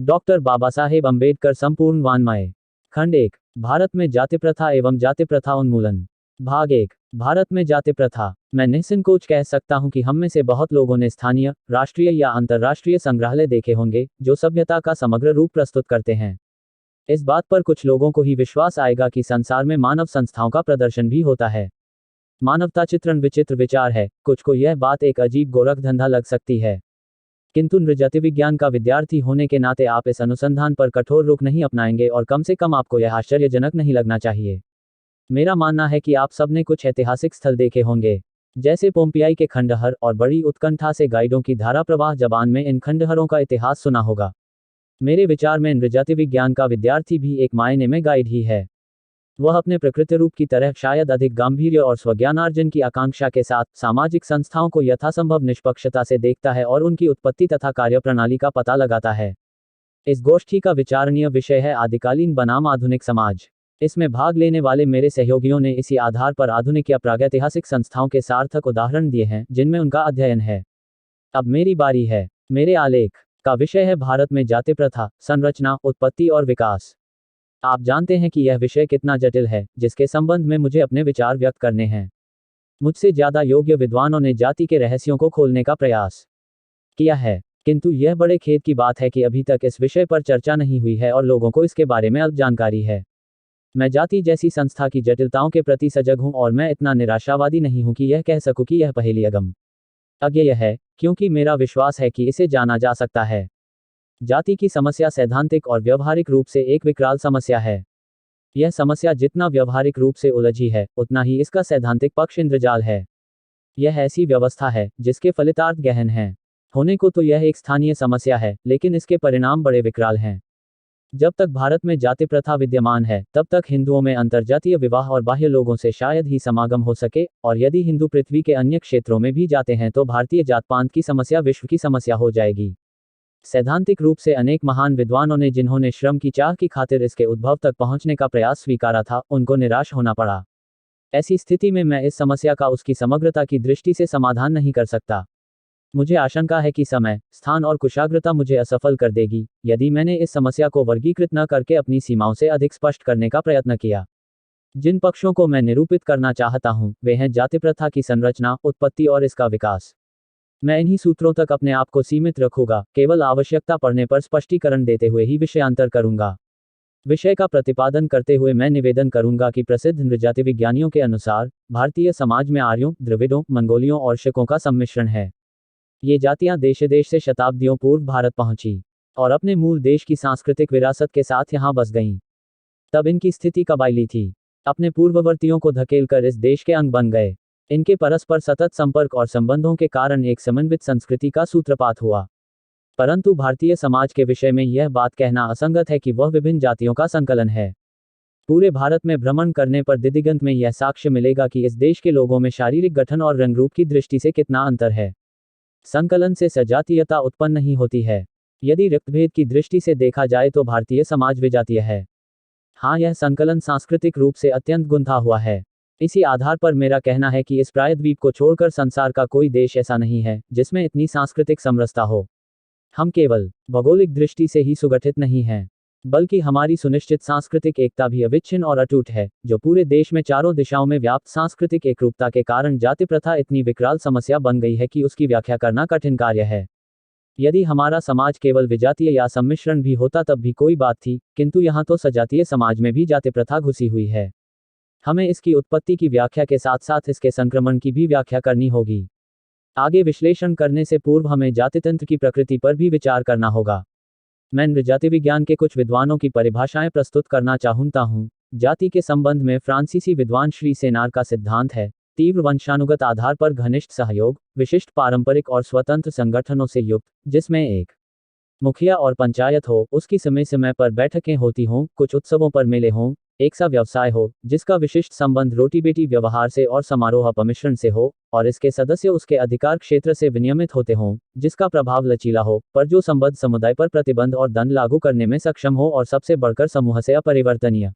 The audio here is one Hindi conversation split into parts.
डॉक्टर बाबा साहेब अम्बेडकर संपूर्ण वाङ्मय। खंड 1। भारत में जाति प्रथा एवं जाति प्रथा उन्मूलन। भाग 1। भारत में जाति प्रथा। मैं निसंकोच कह सकता हूं कि हम में से बहुत लोगों ने स्थानीय, राष्ट्रीय या अंतर्राष्ट्रीय संग्रहालय देखे होंगे जो सभ्यता का समग्र रूप प्रस्तुत करते हैं। इस बात पर कुछ लोगों को ही विश्वास आएगा कि संसार में मानव संस्थाओं का प्रदर्शन भी होता है। मानवता चित्रण विचित्र विचार है। कुछ को यह बात एक अजीब गोरख धंधा लग सकती है, किंतु नृजाति विज्ञान का विद्यार्थी होने के नाते आप इस अनुसंधान पर कठोर रुख नहीं अपनाएंगे और कम से कम आपको यह आश्चर्यजनक नहीं लगना चाहिए। मेरा मानना है कि आप सबने कुछ ऐतिहासिक स्थल देखे होंगे, जैसे पोम्पियाई के खंडहर, और बड़ी उत्कंठा से गाइडों की धारा प्रवाह जबान में इन खंडहरों का इतिहास सुना होगा। मेरे विचार में नृजाति विज्ञान का विद्यार्थी भी एक मायने में गाइड ही है। वह अपने प्रकृति रूप की तरह शायद अधिक गांभीर्य और स्वज्ञानार्जन की आकांक्षा के साथ सामाजिक संस्थाओं को यथासंभव निष्पक्षता से देखता है और उनकी उत्पत्ति तथा कार्यप्रणाली का पता लगाता है। इस गोष्ठी का विचारणीय विषय है आदिकालीन बनाम आधुनिक समाज। इसमें भाग लेने वाले मेरे सहयोगियों ने इसी आधार पर आधुनिक या प्रागैतिहासिक संस्थाओं के सार्थक उदाहरण दिए हैं जिनमें उनका अध्ययन है। अब मेरी बारी है। मेरे आलेख का विषय है भारत में जाति प्रथा, संरचना, उत्पत्ति और विकास। आप जानते हैं कि यह विषय कितना जटिल है, जिसके संबंध में मुझे अपने विचार व्यक्त करने हैं। मुझसे ज्यादा योग्य विद्वानों ने जाति के रहस्यों को खोलने का प्रयास किया है, किंतु यह बड़े खेद की बात है कि अभी तक इस विषय पर चर्चा नहीं हुई है और लोगों को इसके बारे में अल्प जानकारी है। मैं जाति जैसी संस्था की जटिलताओं के प्रति सजग हूं और मैं इतना निराशावादी नहीं हूं कि यह कह सकूं कि यह पहेली अगम अज्ञेय है, क्योंकि मेरा विश्वास है कि इसे जाना जा सकता है। जाति की समस्या सैद्धांतिक और व्यवहारिक रूप से एक विकराल समस्या है। यह समस्या जितना व्यवहारिक रूप से उलझी है, उतना ही इसका सैद्धांतिक पक्ष इंद्रजाल है। यह ऐसी व्यवस्था है जिसके फलितार्थ गहन हैं। होने को तो यह एक स्थानीय समस्या है, लेकिन इसके परिणाम बड़े विकराल हैं। जब तक भारत में जाति प्रथा विद्यमान है, तब तक हिंदुओं में अंतर्जातीय विवाह और बाह्य लोगों से शायद ही समागम हो सके, और यदि हिंदू पृथ्वी के अन्य क्षेत्रों में भी जाते हैं तो भारतीय जातपात की समस्या विश्व की समस्या हो जाएगी। सैद्धांतिक रूप से अनेक महान विद्वानों ने जिन्होंने श्रम की चाह की खातिर इसके उद्भव तक पहुंचने का प्रयास स्वीकारा था, उनको निराश होना पड़ा। ऐसी स्थिति में मैं इस समस्या का उसकी समग्रता की दृष्टि से समाधान नहीं कर सकता। मुझे आशंका है कि समय, स्थान और कुशाग्रता मुझे असफल कर देगी यदि मैंने इस समस्या को वर्गीकृत न करके अपनी सीमाओं से अधिक स्पष्ट करने का प्रयत्न किया। जिन पक्षों को मैं निरूपित करना चाहता हूं, वे हैं जाति प्रथा की संरचना, उत्पत्ति और इसका विकास। मैं इन्हीं सूत्रों तक अपने आप को सीमित रखूंगा, केवल आवश्यकता पड़ने पर स्पष्टीकरण देते हुए ही विषयांतर करूंगा। विषय का प्रतिपादन करते हुए मैं निवेदन करूंगा कि प्रसिद्ध नृजाति विज्ञानियों के अनुसार भारतीय समाज में आर्यों, द्रविड़ों, मंगोलियों और शिकों का सम्मिश्रण है। ये जातियां देश देश से शताब्दियों पूर्व भारत पहुंची और अपने मूल देश की सांस्कृतिक विरासत के साथ यहां बस गईं। तब इनकी स्थिति कबायली थी। अपने पूर्ववर्तियों को धकेलकर इस देश के अंग बन गए। इनके परस्पर सतत संपर्क और संबंधों के कारण एक समन्वित संस्कृति का सूत्रपात हुआ। परंतु भारतीय समाज के विषय में यह बात कहना असंगत है कि वह विभिन्न जातियों का संकलन है। पूरे भारत में भ्रमण करने पर दिदिगंत में यह साक्ष्य मिलेगा कि इस देश के लोगों में शारीरिक गठन और रंगरूप की दृष्टि से कितना अंतर है। संकलन से सजातीयता उत्पन्न नहीं होती है। यदि रक्तभेद की दृष्टि से देखा जाए तो भारतीय समाज विजातीय है। हाँ, यह संकलन सांस्कृतिक रूप से अत्यंत गुंथा हुआ है। इसी आधार पर मेरा कहना है कि इस प्रायद्वीप को छोड़कर संसार का कोई देश ऐसा नहीं है जिसमें इतनी सांस्कृतिक समरसता हो। हम केवल भौगोलिक दृष्टि से ही सुगठित नहीं हैं, बल्कि हमारी सुनिश्चित सांस्कृतिक एकता भी अविच्छिन्न और अटूट है, जो पूरे देश में चारों दिशाओं में व्याप्त सांस्कृतिक एकरूपता के कारण जाति प्रथा इतनी विकराल समस्या बन गई है कि उसकी व्याख्या करना कठिन कार्य है। यदि हमारा समाज केवल विजातीय या सम्मिश्रण भी होता तब भी कोई बात थी, किंतु यहाँ तो सजातीय समाज में भी जाति प्रथा घुसी हुई है। हमें इसकी उत्पत्ति की व्याख्या के साथ साथ इसके संक्रमण की भी व्याख्या करनी होगी। आगे विश्लेषण करने से पूर्व हमें जातितंत्र की प्रकृति पर भी विचार करना होगा। मैं नृजाति विज्ञान के कुछ विद्वानों की परिभाषाएं प्रस्तुत करना चाहता हूं। जाति के संबंध में फ्रांसीसी विद्वान श्री सेनार का सिद्धांत है: तीव्र वंशानुगत आधार पर घनिष्ठ सहयोग, विशिष्ट पारंपरिक और स्वतंत्र संगठनों से युक्त, जिसमें एक मुखिया और पंचायत हो, उसकी समय समय पर बैठकें होती हों, कुछ उत्सवों पर मेले हों, एक सा व्यवसाय हो जिसका विशिष्ट संबंध रोटी बेटी व्यवहार से और समारोह अपमिश्रण से हो, और इसके सदस्य उसके अधिकार क्षेत्र से विनियमित होते हों, जिसका प्रभाव लचीला हो, पर जो संबद्ध समुदाय पर प्रतिबंध और दंड लागू करने में सक्षम हो, और सबसे बढ़कर समूह से अपरिवर्तनीय।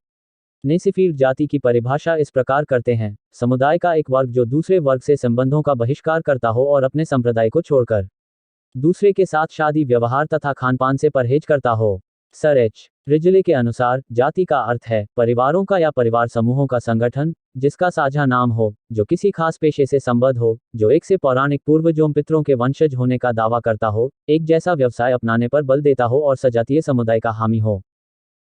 नेसिफील्ड जाति की परिभाषा इस प्रकार करते हैं: समुदाय का एक वर्ग जो दूसरे वर्ग से संबंधों का बहिष्कार करता हो और अपने संप्रदाय को छोड़कर दूसरे के साथ शादी व्यवहार तथा खानपान से परहेज करता हो। सर एच रिजले के अनुसार जाति का अर्थ है परिवारों का या परिवार समूहों का संगठन जिसका साझा नाम हो, जो किसी खास पेशे से संबद्ध हो, जो एक से पौराणिक पूर्वजों पितरों के वंशज होने का दावा करता हो, एक जैसा व्यवसाय अपनाने पर बल देता हो और सजातीय समुदाय का हामी हो।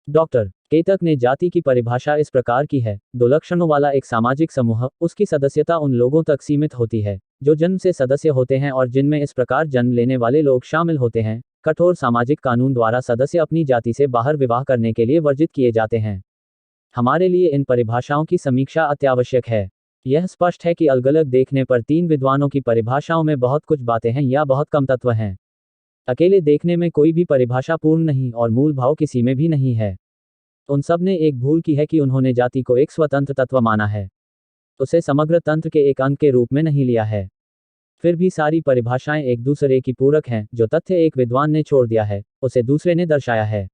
डॉक्टर केतक ने जाति की परिभाषा इस प्रकार की है, दो लक्षणों वाला एक सामाजिक समूह, उसकी सदस्यता उन लोगों तक सीमित होती है जो जन्म से सदस्य होते हैं और जिनमें इस प्रकार जन्म लेने वाले लोग शामिल होते हैं। कठोर सामाजिक कानून द्वारा सदस्य अपनी जाति से बाहर विवाह करने के लिए वर्जित किए जाते हैं। हमारे लिए इन परिभाषाओं की समीक्षा अत्यावश्यक है। यह स्पष्ट है कि अलग अलग देखने पर तीन विद्वानों की परिभाषाओं में बहुत कुछ बातें हैं या बहुत कम तत्व हैं। अकेले देखने में कोई भी परिभाषा पूर्ण नहीं और मूल भाव किसी में भी नहीं है। उन सब ने एक भूल की है कि उन्होंने जाति को एक स्वतंत्र तत्व माना है, उसे समग्र तंत्र के एक अंग के रूप में नहीं लिया है। फिर भी सारी परिभाषाएं एक दूसरे की पूरक हैं, जो तथ्य एक विद्वान ने छोड़ दिया है उसे दूसरे ने दर्शाया है।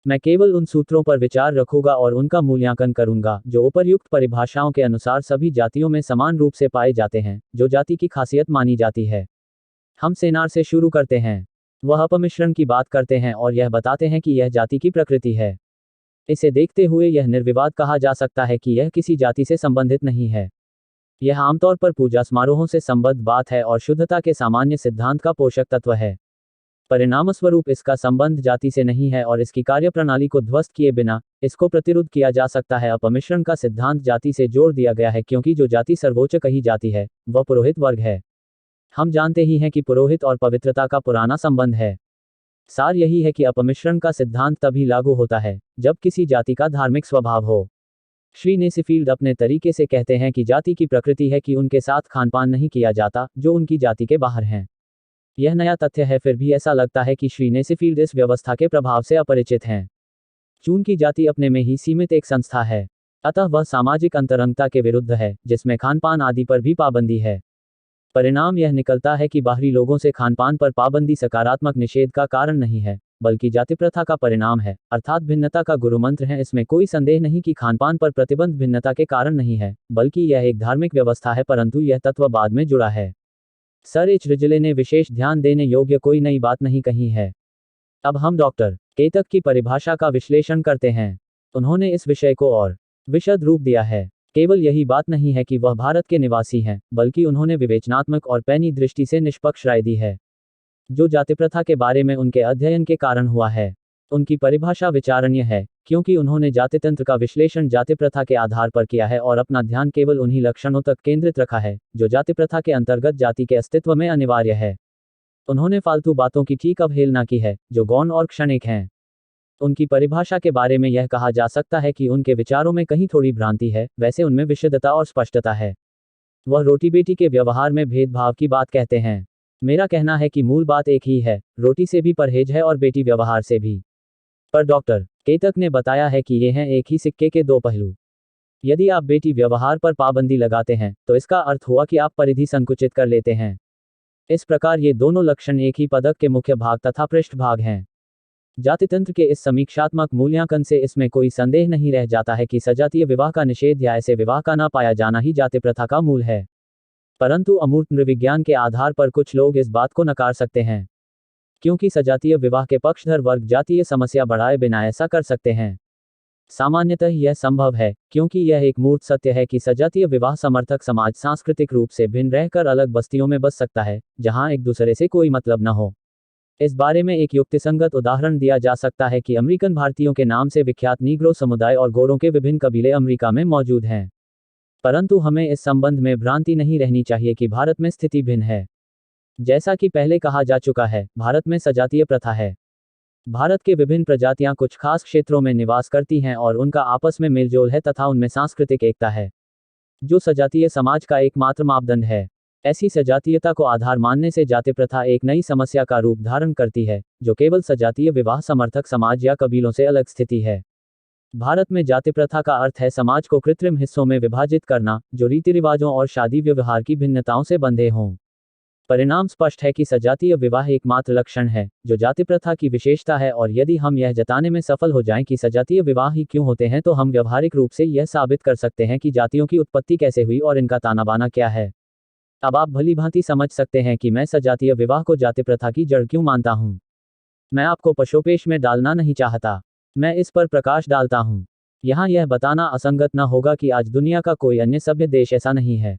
मैं केवल उन सूत्रों पर विचार रखूंगा और उनका मूल्यांकन करूंगा जो उपर्युक्त परिभाषाओं के अनुसार सभी जातियों में समान रूप से पाए जाते हैं, जो जाति की खासियत मानी जाती है। हम सेनार से शुरू करते हैं। वह अपमिश्रण की बात करते हैं और यह बताते हैं कि यह जाति की प्रकृति है। इसे देखते हुए यह निर्विवाद कहा जा सकता है कि यह किसी जाति से संबंधित नहीं है। यह आमतौर पर पूजा समारोहों से संबद्ध बात है और शुद्धता के सामान्य सिद्धांत का पोषक तत्व है। परिणामस्वरूप इसका संबंध जाति से नहीं है और इसकी कार्यप्रणाली को ध्वस्त किए बिना इसको प्रतिरोध किया जा सकता है। अपमिश्रण का सिद्धांत जाति से जोड़ दिया गया है क्योंकि जो जाति सर्वोच्च कही जाती है वह पुरोहित वर्ग है। हम जानते ही हैं कि पुरोहित और पवित्रता का पुराना संबंध है। सार यही है कि अपमिश्रण का सिद्धांत तभी लागू होता है जब किसी जाति का धार्मिक स्वभाव हो। श्री नेसिफील्ड अपने तरीके से कहते हैं कि जाति की प्रकृति है कि उनके साथ खानपान नहीं किया जाता जो उनकी जाति के बाहर हैं। यह नया तथ्य है, फिर भी ऐसा लगता है कि श्री नेसिफील्ड इस व्यवस्था के प्रभाव से अपरिचित हैं। चूंकि जाति अपने में ही सीमित एक संस्था है, अतः वह सामाजिक अंतरंगता के विरुद्ध है जिसमें खानपान आदि पर भी पाबंदी है। परिणाम यह निकलता है कि बाहरी लोगों से खानपान पर पाबंदी सकारात्मक निषेध का कारण नहीं है बल्कि जाति प्रथा का परिणाम है, अर्थात भिन्नता का गुरुमंत्र है। इसमें कोई संदेह नहीं कि खानपान पर प्रतिबंध भिन्नता के कारण नहीं है बल्कि यह एक धार्मिक व्यवस्था है, परंतु यह तत्व बाद में जुड़ा है। सर एच रिजले ने विशेष ध्यान देने योग्य कोई नई बात नहीं कही है। अब हम डॉक्टर केतक की परिभाषा का विश्लेषण करते हैं। उन्होंने इस विषय को और विशद रूप दिया है। केवल यही बात नहीं है कि वह भारत के निवासी हैं, बल्कि उन्होंने विवेचनात्मक और पैनी दृष्टि से निष्पक्ष राय दी है जो जाति प्रथा के बारे में उनके अध्ययन के कारण हुआ है। उनकी परिभाषा विचारणीय है क्योंकि उन्होंने जातितंत्र का विश्लेषण जाति प्रथा के आधार पर किया है और अपना ध्यान केवल उन्हीं लक्षणों तक केंद्रित रखा है जो जाति प्रथा के अंतर्गत जाति के अस्तित्व में अनिवार्य है। उन्होंने फालतू बातों की ठीक अवहेलना की है जो गौण और क्षणिक हैं। उनकी परिभाषा के बारे में यह कहा जा सकता है कि उनके विचारों में कहीं थोड़ी भ्रांति है, वैसे उनमें विशुद्धता और स्पष्टता है। वह रोटी बेटी के व्यवहार में भेदभाव की बात कहते हैं। मेरा कहना है कि मूल बात एक ही है, रोटी से भी परहेज है और बेटी व्यवहार से भी। पर डॉक्टर केतक ने बताया है कि ये हैं एक ही सिक्के के दो पहलू। यदि आप बेटी व्यवहार पर पाबंदी लगाते हैं तो इसका अर्थ हुआ कि आप परिधि संकुचित कर लेते हैं। इस प्रकार ये दोनों लक्षण एक ही पदक के मुख्य भाग तथा पृष्ठभाग हैं। जातितंत्र के इस समीक्षात्मक मूल्यांकन से इसमें कोई संदेह नहीं रह जाता है कि सजातीय विवाह का निषेध या ऐसे विवाह का न पाया जाना ही जाति प्रथा का मूल है। परंतु अमूर्त नृविज्ञान के आधार पर कुछ लोग इस बात को नकार सकते हैं क्योंकि सजातीय विवाह के पक्षधर वर्ग जातीय समस्या बढ़ाए बिना ऐसा कर सकते हैं। सामान्यतः यह संभव है क्योंकि यह एक मूर्त सत्य है कि सजातीय विवाह समर्थक समाज सांस्कृतिक रूप से भिन्न रहकर अलग बस्तियों में बस सकता है जहां एक दूसरे से कोई मतलब न हो। इस बारे में एक युक्तिसंगत उदाहरण दिया जा सकता है कि अमेरिकन भारतीयों के नाम से विख्यात नीग्रो समुदाय और गोरों के विभिन्न कबीले अमेरिका में मौजूद हैं। परंतु हमें इस संबंध में भ्रांति नहीं रहनी चाहिए कि भारत में स्थिति भिन्न है। जैसा कि पहले कहा जा चुका है, भारत में सजातीय प्रथा है। भारत के विभिन्न प्रजातियां कुछ खास क्षेत्रों में निवास करती हैं और उनका आपस में मेलजोल है तथा उनमें सांस्कृतिक एकता है जो सजातीय समाज का एकमात्र मापदंड है। ऐसी सजातीयता को आधार मानने से जाति प्रथा एक नई समस्या का रूप धारण करती है जो केवल सजातीय विवाह समर्थक समाज या कबीलों से अलग स्थिति है। भारत में जाति प्रथा का अर्थ है समाज को कृत्रिम हिस्सों में विभाजित करना जो रीति रिवाजों और शादी व्यवहार की भिन्नताओं से बंधे हों। परिणाम स्पष्ट है कि सजातीय विवाह एकमात्र लक्षण है जो जाति प्रथा की विशेषता है और यदि हम यह जताने में सफल हो जाएं कि सजातीय विवाह ही क्यों होते हैं तो हम व्यवहारिक रूप से यह साबित कर सकते हैं कि जातियों की उत्पत्ति कैसे हुई और इनका तानाबाना क्या है। अब आप भली भांति समझ सकते हैं कि मैं सजातीय विवाह को जाति प्रथा की जड़ क्यों मानता हूँ। मैं आपको पशोपेश में डालना नहीं चाहता, मैं इस पर प्रकाश डालता हूँ। यहाँ यह बताना असंगत न होगा कि आज दुनिया का कोई अन्य सभ्य देश ऐसा नहीं है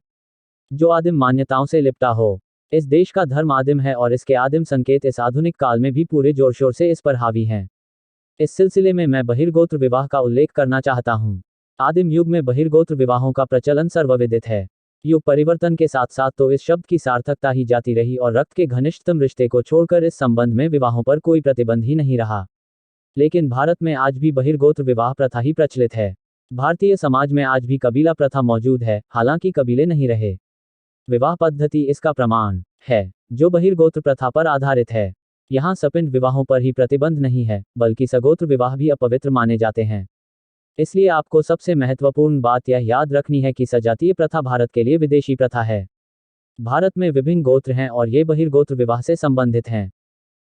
जो आदिम मान्यताओं से लिपटा हो। इस देश का धर्म आदिम है और इसके आदिम संकेत इस आधुनिक काल में भी पूरे जोर शोर से इस पर हावी हैं। इस सिलसिले में मैं बहिर्गोत्र विवाह का उल्लेख करना चाहता हूँ। आदिम युग में बहिर्गोत्र विवाहों का प्रचलन सर्वविदित है। युग परिवर्तन के साथ साथ तो इस शब्द की सार्थकता ही जाती रही और रक्त के घनिष्ठतम रिश्ते को छोड़कर इस संबंध में विवाहों पर कोई प्रतिबंध ही नहीं रहा। लेकिन भारत में आज भी बहिर्गोत्र विवाह प्रथा ही प्रचलित है। भारतीय समाज में आज भी कबीला प्रथा मौजूद है, हालांकि कबीले नहीं रहे। विवाह पद्धति इसका प्रमाण है, जो बहिर्गोत्र प्रथा पर आधारित है। यहाँ सपिंड विवाहों पर ही प्रतिबंध नहीं है, बल्कि सगोत्र विवाह भी अपवित्र माने जाते हैं। इसलिए आपको सबसे महत्वपूर्ण बात यह याद रखनी है कि सजातीय प्रथा भारत के लिए विदेशी प्रथा है। भारत में विभिन्न गोत्र हैं और ये बहिर्गोत्र विवाह से संबंधित हैं।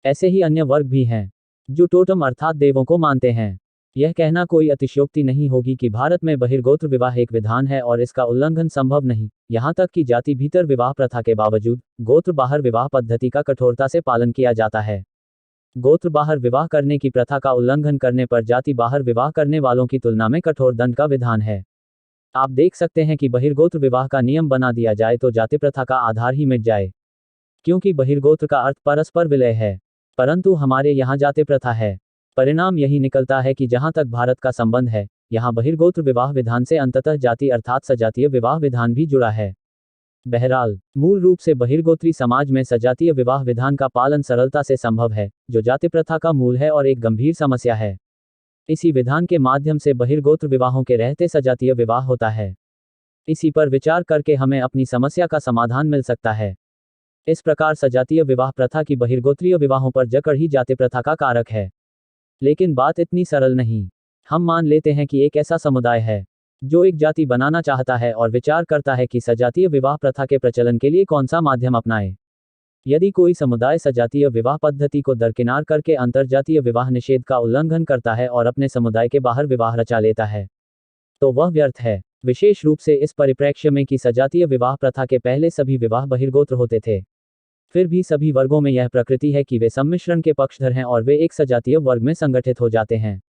ऐसे ही अन्य वर्ग भी हैं जो टोटम अर्थात देवों को मानते हैं। यह कहना कोई अतिशयोक्ति नहीं होगी कि भारत में बहिर्गोत्र विवाह एक विधान है और इसका उल्लंघन संभव नहीं, यहाँ तक कि जाति भीतर विवाह प्रथा के बावजूद गोत्र बाहर विवाह पद्धति का कठोरता से पालन किया जाता है। गोत्र बाहर विवाह करने की प्रथा का उल्लंघन करने पर जाति बाहर विवाह करने वालों की तुलना में कठोर दंड का विधान है। आप देख सकते हैं कि बहिर्गोत्र विवाह का नियम बना दिया जाए तो जाति प्रथा का आधार ही मिट जाए, क्योंकि बहिर्गोत्र का अर्थ परस्पर विलय है, परंतु हमारे यहाँ जाति प्रथा है। परिणाम यही निकलता है कि जहाँ तक भारत का संबंध है, यहाँ बहिर्गोत्र विवाह विधान से अंततः जाति अर्थात सजातीय विवाह विधान भी जुड़ा है। बहरहाल, मूल रूप से बहिर्गोत्री समाज में सजातीय विवाह विधान का पालन सरलता से संभव है, जो जाति प्रथा का मूल है और एक गंभीर समस्या है। इसी विधान के माध्यम से बहिर्गोत्र विवाहों के रहते सजातीय विवाह होता है। इसी पर विचार करके हमें अपनी समस्या का समाधान मिल सकता है। इस प्रकार सजातीय विवाह प्रथा की बहिर्गोत्रीय विवाहों पर जकड़ ही जाति प्रथा का कारक है। लेकिन बात इतनी सरल नहीं। हम मान लेते हैं कि एक ऐसा समुदाय है जो एक जाति बनाना चाहता है और विचार करता है कि सजातीय विवाह प्रथा के प्रचलन के लिए कौन सा माध्यम अपनाए। यदि कोई समुदाय सजातीय विवाह पद्धति को दरकिनार करके अंतर्जातीय विवाह निषेध का उल्लंघन करता है और अपने समुदाय के बाहर विवाह रचा लेता है, तो वह व्यर्थ है। विशेष रूप से इस परिप्रेक्ष्य में कि सजातीय विवाह प्रथा के पहले सभी विवाह बहिर्गोत्र होते थे। फिर भी सभी वर्गों में यह प्रकृति है कि वे सम्मिश्रण के पक्षधर हैं और वे एक सजातीय वर्ग में संगठित हो जाते हैं।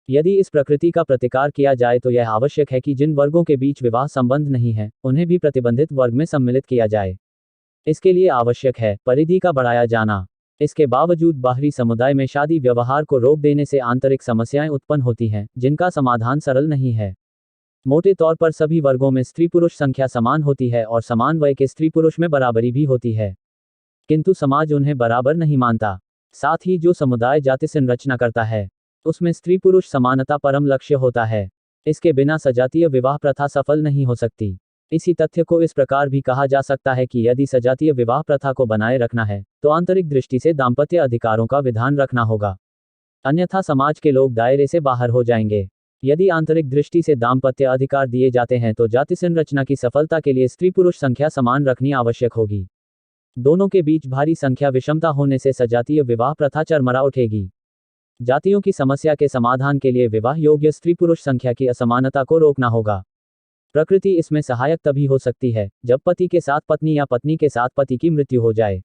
यदि इस प्रकृति का प्रतिकार किया जाए तो यह आवश्यक है कि जिन वर्गों के बीच विवाह संबंध नहीं है, उन्हें भी प्रतिबंधित वर्ग में सम्मिलित किया जाए। इसके लिए आवश्यक है परिधि का बढ़ाया जाना। इसके बावजूद बाहरी समुदाय में शादी व्यवहार को रोक देने से आंतरिक समस्याएं उत्पन्न होती हैं, जिनका समाधान सरल नहीं है। मोटे तौर पर सभी वर्गों में स्त्री पुरुष संख्या समान होती है और समान वय के स्त्री पुरुष में बराबरी भी होती है, किंतु समाज उन्हें बराबर नहीं मानता। साथ ही जो समुदाय जाति संरचना करता है, उसमें स्त्री पुरुष समानता परम लक्ष्य होता है। इसके बिना सजातीय विवाह प्रथा सफल नहीं हो सकती। इसी तथ्य को इस प्रकार भी कहा जा सकता है कि यदि सजातीय विवाह प्रथा को बनाए रखना है, तो आंतरिक दृष्टि से दाम्पत्य अधिकारों का विधान रखना होगा, अन्यथा समाज के लोग दायरे से बाहर हो जाएंगे। यदि आंतरिक दृष्टि से दाम्पत्य अधिकार दिए जाते हैं तो जाति संरचना की सफलता के लिए स्त्री पुरुष संख्या समान रखनी आवश्यक होगी। दोनों के बीच भारी संख्या विषमता होने से सजातीय विवाह प्रथा चरमरा उठेगी। जातियों की समस्या के समाधान के लिए विवाह योग्य स्त्री पुरुष संख्या की असमानता को रोकना होगा। प्रकृति इसमें सहायक तभी हो सकती है जब पति के साथ पत्नी या पत्नी के साथ पति की मृत्यु हो जाए।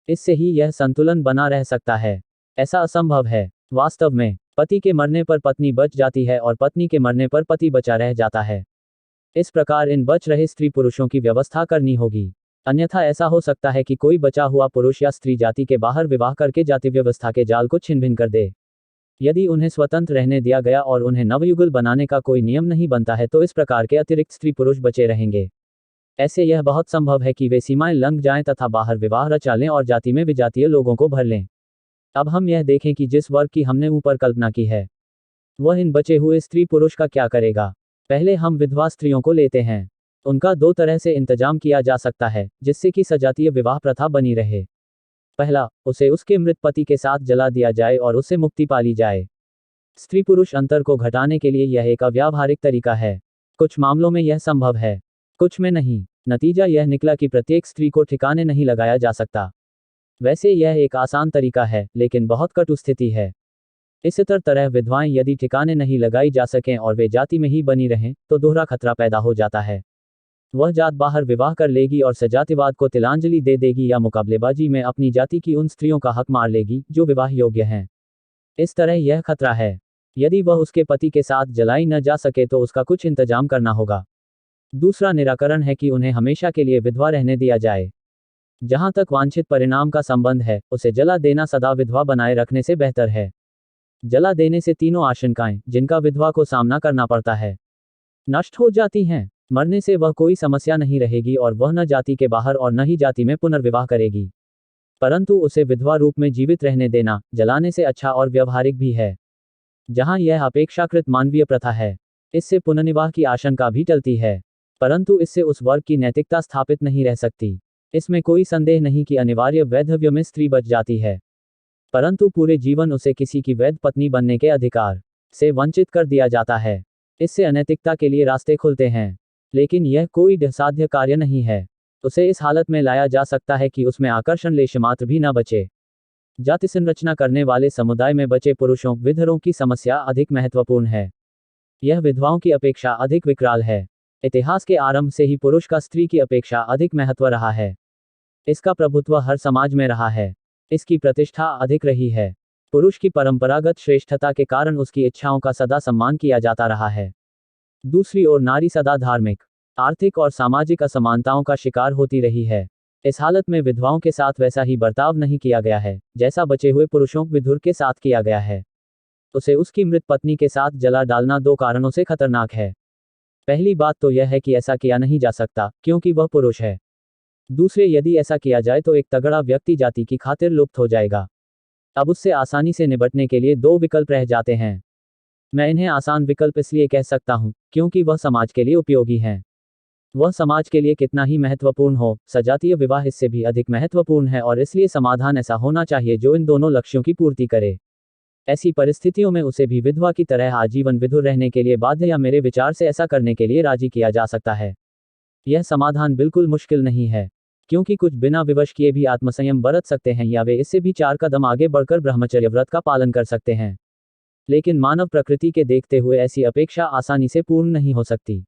इससे ही यह संतुलन बना रह सकता है। ऐसा असंभव है। वास्तव में पति के मरने पर पत्नी बच जाती है और पत्नी के मरने पर पति बचा रह जाता है। इस प्रकार इन बच रहे स्त्री पुरुषों की व्यवस्था करनी होगी, अन्यथा ऐसा हो सकता है कि कोई बचा हुआ पुरुष या स्त्री जाति के बाहर विवाह करके जाति व्यवस्था के जाल को छिन्न भिन्न कर दे। यदि उन्हें स्वतंत्र रहने दिया गया और उन्हें नवयुगल बनाने का कोई नियम नहीं बनता है तो इस प्रकार के अतिरिक्त स्त्री पुरुष बचे रहेंगे। ऐसे यह बहुत संभव है कि वे सीमाएं लंघ जाएं तथा बाहर विवाह रचा लें और जाति में विजातीय लोगों को भर लें। अब हम यह देखें कि जिस वर्ग की हमने ऊपर कल्पना की है, वह इन बचे हुए स्त्री पुरुष का क्या करेगा। पहले हम विधवा स्त्रियों को लेते हैं। उनका दो तरह से इंतजाम किया जा सकता है जिससे कि सजातीय विवाह प्रथा बनी रहे। पहला, उसे उसके मृत पति के साथ जला दिया जाए और उससे मुक्ति पाली जाए। स्त्री पुरुष अंतर को घटाने के लिए यह एक अव्यावहारिक तरीका है। कुछ मामलों में यह संभव है, कुछ में नहीं। नतीजा यह निकला कि प्रत्येक स्त्री को ठिकाने नहीं लगाया जा सकता। वैसे यह एक आसान तरीका है, लेकिन बहुत कटु स्थिति है। इसी तरह विधवाएं यदि ठिकाने नहीं लगाई जा सकें और वे जाति में ही बनी रहें, तो दोहरा खतरा पैदा हो जाता है। वह जात बाहर विवाह कर लेगी और सजातिवाद को तिलांजलि दे देगी या मुकाबलेबाजी में अपनी जाति की उन स्त्रियों का हक मार लेगी जो विवाह योग्य हैं। इस तरह यह खतरा है। यदि वह उसके पति के साथ जलाई न जा सके तो उसका कुछ इंतजाम करना होगा। दूसरा निराकरण है कि उन्हें हमेशा के लिए विधवा रहने दिया जाए। जहां तक वांछित परिणाम का संबंध है, उसे जला देना सदा विधवा बनाए रखने से बेहतर है। जला देने से तीनों आशंकाएं जिनका विधवा को सामना करना पड़ता है नष्ट हो जाती हैं। मरने से वह कोई समस्या नहीं रहेगी और वह न जाति के बाहर और न ही जाति में पुनर्विवाह करेगी। परंतु उसे विधवा रूप में जीवित रहने देना जलाने से अच्छा और व्यवहारिक भी है। जहां यह अपेक्षाकृत मानवीय प्रथा है, इससे पुनर्विवाह की आशंका भी टलती है, परंतु इससे उस वर्ग की नैतिकता स्थापित नहीं रह सकती। इसमें कोई संदेह नहीं कि अनिवार्य वैधव्य में स्त्री बच जाती है, परंतु पूरे जीवन उसे किसी की वैध पत्नी बनने के अधिकार से वंचित कर दिया जाता है। इससे अनैतिकता के लिए रास्ते खुलते हैं, लेकिन यह कोई दुस्साध्य कार्य नहीं है। उसे इस हालत में लाया जा सकता है कि उसमें आकर्षण लेशमात्र भी न बचे। जाति संरचना करने वाले समुदाय में बचे पुरुषों विधरों की समस्या अधिक महत्वपूर्ण है। यह विधवाओं की अपेक्षा अधिक विकराल है। इतिहास के आरंभ से ही पुरुष का स्त्री की अपेक्षा अधिक महत्व रहा है। इसका प्रभुत्व हर समाज में रहा है। इसकी प्रतिष्ठा अधिक रही है। पुरुष की परंपरागत श्रेष्ठता के कारण उसकी इच्छाओं का सदा सम्मान किया जाता रहा है। दूसरी ओर नारी सदा धार्मिक, आर्थिक और सामाजिक असमानताओं का शिकार होती रही है। इस हालत में विधवाओं के साथ वैसा ही बर्ताव नहीं किया गया है जैसा बचे हुए पुरुषों विधुर के साथ किया गया है। उसे उसकी मृत पत्नी के साथ जला डालना दो कारणों से खतरनाक है। पहली बात तो यह है कि ऐसा किया नहीं जा सकता क्योंकि वह पुरुष है। दूसरे, यदि ऐसा किया जाए तो एक तगड़ा व्यक्ति जाति की खातिर लुप्त हो जाएगा। अब उससे आसानी से निपटने के लिए दो विकल्प रह जाते हैं। मैं इन्हें आसान विकल्प इसलिए कह सकता हूं क्योंकि वह समाज के लिए उपयोगी हैं। वह समाज के लिए कितना ही महत्वपूर्ण हो, सजातीय विवाह इससे भी अधिक महत्वपूर्ण है और इसलिए समाधान ऐसा होना चाहिए जो इन दोनों लक्ष्यों की पूर्ति करे। ऐसी परिस्थितियों में उसे भी विधवा की तरह आजीवन विधुर रहने के लिए बाध्य या मेरे विचार से ऐसा करने के लिए राजी किया जा सकता है। यह समाधान बिल्कुल मुश्किल नहीं है, क्योंकि कुछ बिना विवश किए भी आत्मसंयम बरत सकते हैं या वे इससे भी 4 कदम आगे बढ़कर ब्रह्मचर्य व्रत का पालन कर सकते हैं। लेकिन मानव प्रकृति के देखते हुए ऐसी अपेक्षा आसानी से पूर्ण नहीं हो सकती।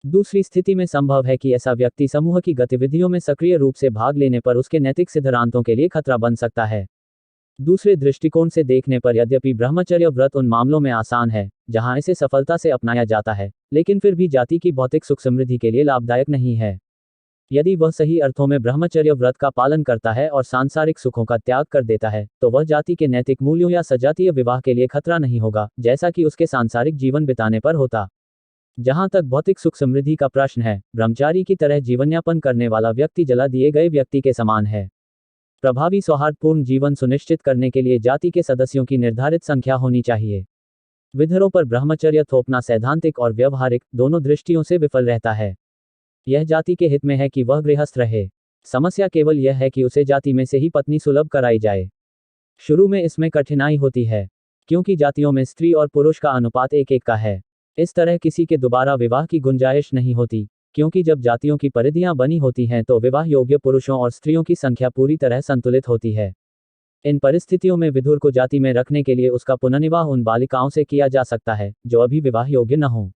दूसरी स्थिति में संभव है कि ऐसा व्यक्ति समूह की गतिविधियों में सक्रिय रूप से भाग लेने पर उसके नैतिक सिद्धांतों के लिए खतरा बन सकता है। दूसरे दृष्टिकोण से देखने पर यद्यपि ब्रह्मचर्य व्रत उन मामलों में आसान है जहां इसे सफलता से अपनाया जाता है, लेकिन फिर भी जाति की भौतिक सुख समृद्धि के लिए लाभदायक नहीं है। यदि वह सही अर्थों में ब्रह्मचर्य व्रत का पालन करता है और सांसारिक सुखों का त्याग कर देता है, तो वह जाति के नैतिक मूल्यों या सजातीय विवाह के लिए खतरा नहीं होगा, जैसा कि उसके सांसारिक जीवन बिताने पर होता। जहां तक भौतिक सुख समृद्धि का प्रश्न है, ब्रह्मचारी की तरह जीवनयापन करने वाला व्यक्ति जला दिए गए व्यक्ति के समान है। प्रभावी सौहार्दपूर्ण जीवन सुनिश्चित करने के लिए जाति के सदस्यों की निर्धारित संख्या होनी चाहिए। विधरों पर ब्रह्मचर्य थोपना सैद्धांतिक और व्यवहारिक दोनों दृष्टियों से विफल रहता है। यह जाति के हित में है कि वह गृहस्थ रहे। समस्या केवल यह है कि उसे जाति में से ही पत्नी सुलभ कराई जाए। शुरू में इसमें कठिनाई होती है, क्योंकि जातियों में स्त्री और पुरुष का अनुपात 1:1 का है। इस तरह किसी के दोबारा विवाह की गुंजाइश नहीं होती, क्योंकि जब जातियों की परिधियां बनी होती हैं तो विवाह योग्य पुरुषों और स्त्रियों की संख्या पूरी तरह संतुलित होती है। इन परिस्थितियों में विधुर को जाति में रखने के लिए उसका पुनर्विवाह उन बालिकाओं से किया जा सकता है जो अभी विवाह योग्य न हो।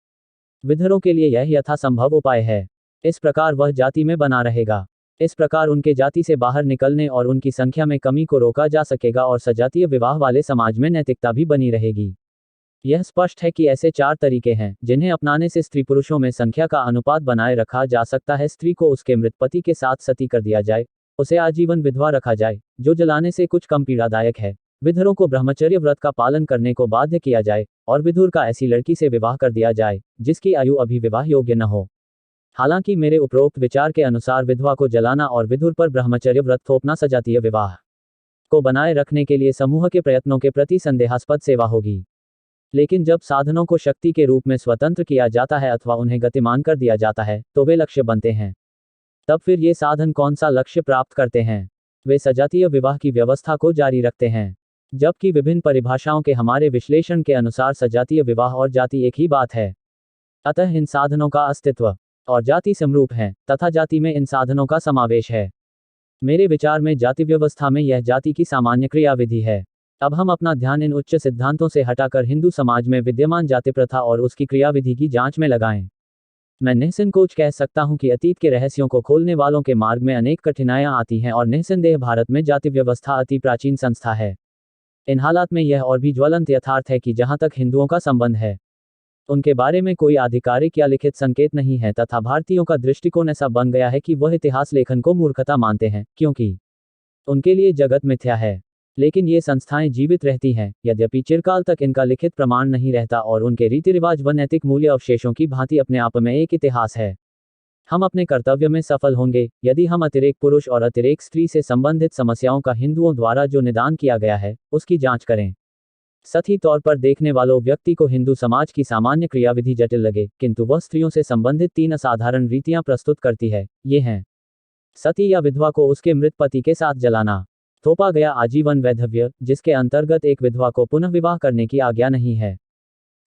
विधरों के लिए यह यथासंभव उपाय है। इस प्रकार वह जाति में बना रहेगा। इस प्रकार उनके जाति से बाहर निकलने और उनकी संख्या में कमी को रोका जा सकेगा और सजातीय विवाह वाले समाज में नैतिकता भी बनी रहेगी। यह स्पष्ट है कि ऐसे 4 तरीके हैं जिन्हें अपनाने से स्त्री पुरुषों में संख्या का अनुपात बनाए रखा जा सकता है। स्त्री को उसके मृत पति के साथ सती कर दिया जाए, उसे आजीवन विधवा रखा जाए, जो जलाने से कुछ कम पीड़ादायक है। विधरों को ब्रह्मचर्य व्रत का पालन करने को बाध्य किया जाए और विधुर का ऐसी लड़की से विवाह कर दिया जाए जिसकी आयु अभी विवाह योग्य न हो। हालांकि मेरे उपरोक्त विचार के अनुसार विधवा को जलाना और विधुर पर ब्रह्मचर्य व्रत थोपना सजातीय विवाह को बनाए रखने के लिए समूह के प्रयत्नों के प्रति संदेहास्पद सेवा होगी। लेकिन जब साधनों को शक्ति के रूप में स्वतंत्र किया जाता है अथवा उन्हें गतिमान कर दिया जाता है तो वे लक्ष्य बनते हैं। तब फिर ये साधन कौन सा लक्ष्य प्राप्त करते हैं? वे सजातीय विवाह की व्यवस्था को जारी रखते हैं। जबकि विभिन्न परिभाषाओं के हमारे विश्लेषण के अनुसार सजातीय विवाह और जाति एक ही बात है। अतः इन साधनों का अस्तित्व और जाति समरूप हैं तथा जाति में इन साधनों का समावेश है। मेरे विचार में जाति व्यवस्था में यह जाति की सामान्य क्रियाविधि है। अब हम अपना ध्यान इन उच्च सिद्धांतों से हटाकर हिंदू समाज में विद्यमान जाति प्रथा और उसकी क्रियाविधि की जांच में लगाएं। मैं निःसंकोच कह सकता हूं कि अतीत के रहस्यों को खोलने वालों के मार्ग में अनेक कठिनाइयां आती हैं और निःसंदेह भारत में जाति व्यवस्था अति प्राचीन संस्था है। इन हालात में यह और भी ज्वलंत यथार्थ है कि जहां तक हिंदुओं का संबंध है, उनके बारे में कोई आधिकारिक या लिखित संकेत नहीं है तथा भारतीयों का दृष्टिकोण ऐसा बन गया है कि वह इतिहास लेखन को मूर्खता मानते हैं, क्योंकि उनके लिए जगत मिथ्या है। लेकिन ये संस्थाएं जीवित रहती हैं, यद्यपि चिरकाल तक इनका लिखित प्रमाण नहीं रहता और उनके रीति रिवाज व नैतिक मूल्य अवशेषों की भांति अपने आप में एक इतिहास है। हम अपने कर्तव्य में सफल होंगे यदि हम अतिरेक पुरुष और अतिरेक स्त्री से संबंधित समस्याओं का हिंदुओं द्वारा जो निदान किया गया है, उसकी जांच करें। सही तौर पर देखने वालों व्यक्ति को हिंदू समाज की सामान्य क्रियाविधि जटिल लगे, किंतु वह स्त्रियों से संबंधित 3 असाधारण रीतियां प्रस्तुत करती है। ये हैं: सती या विधवा को उसके मृत पति के साथ जलाना, थोपा गया आजीवन वैधव्य, जिसके अंतर्गत एक विधवा को पुनः विवाह करने की आज्ञा नहीं है,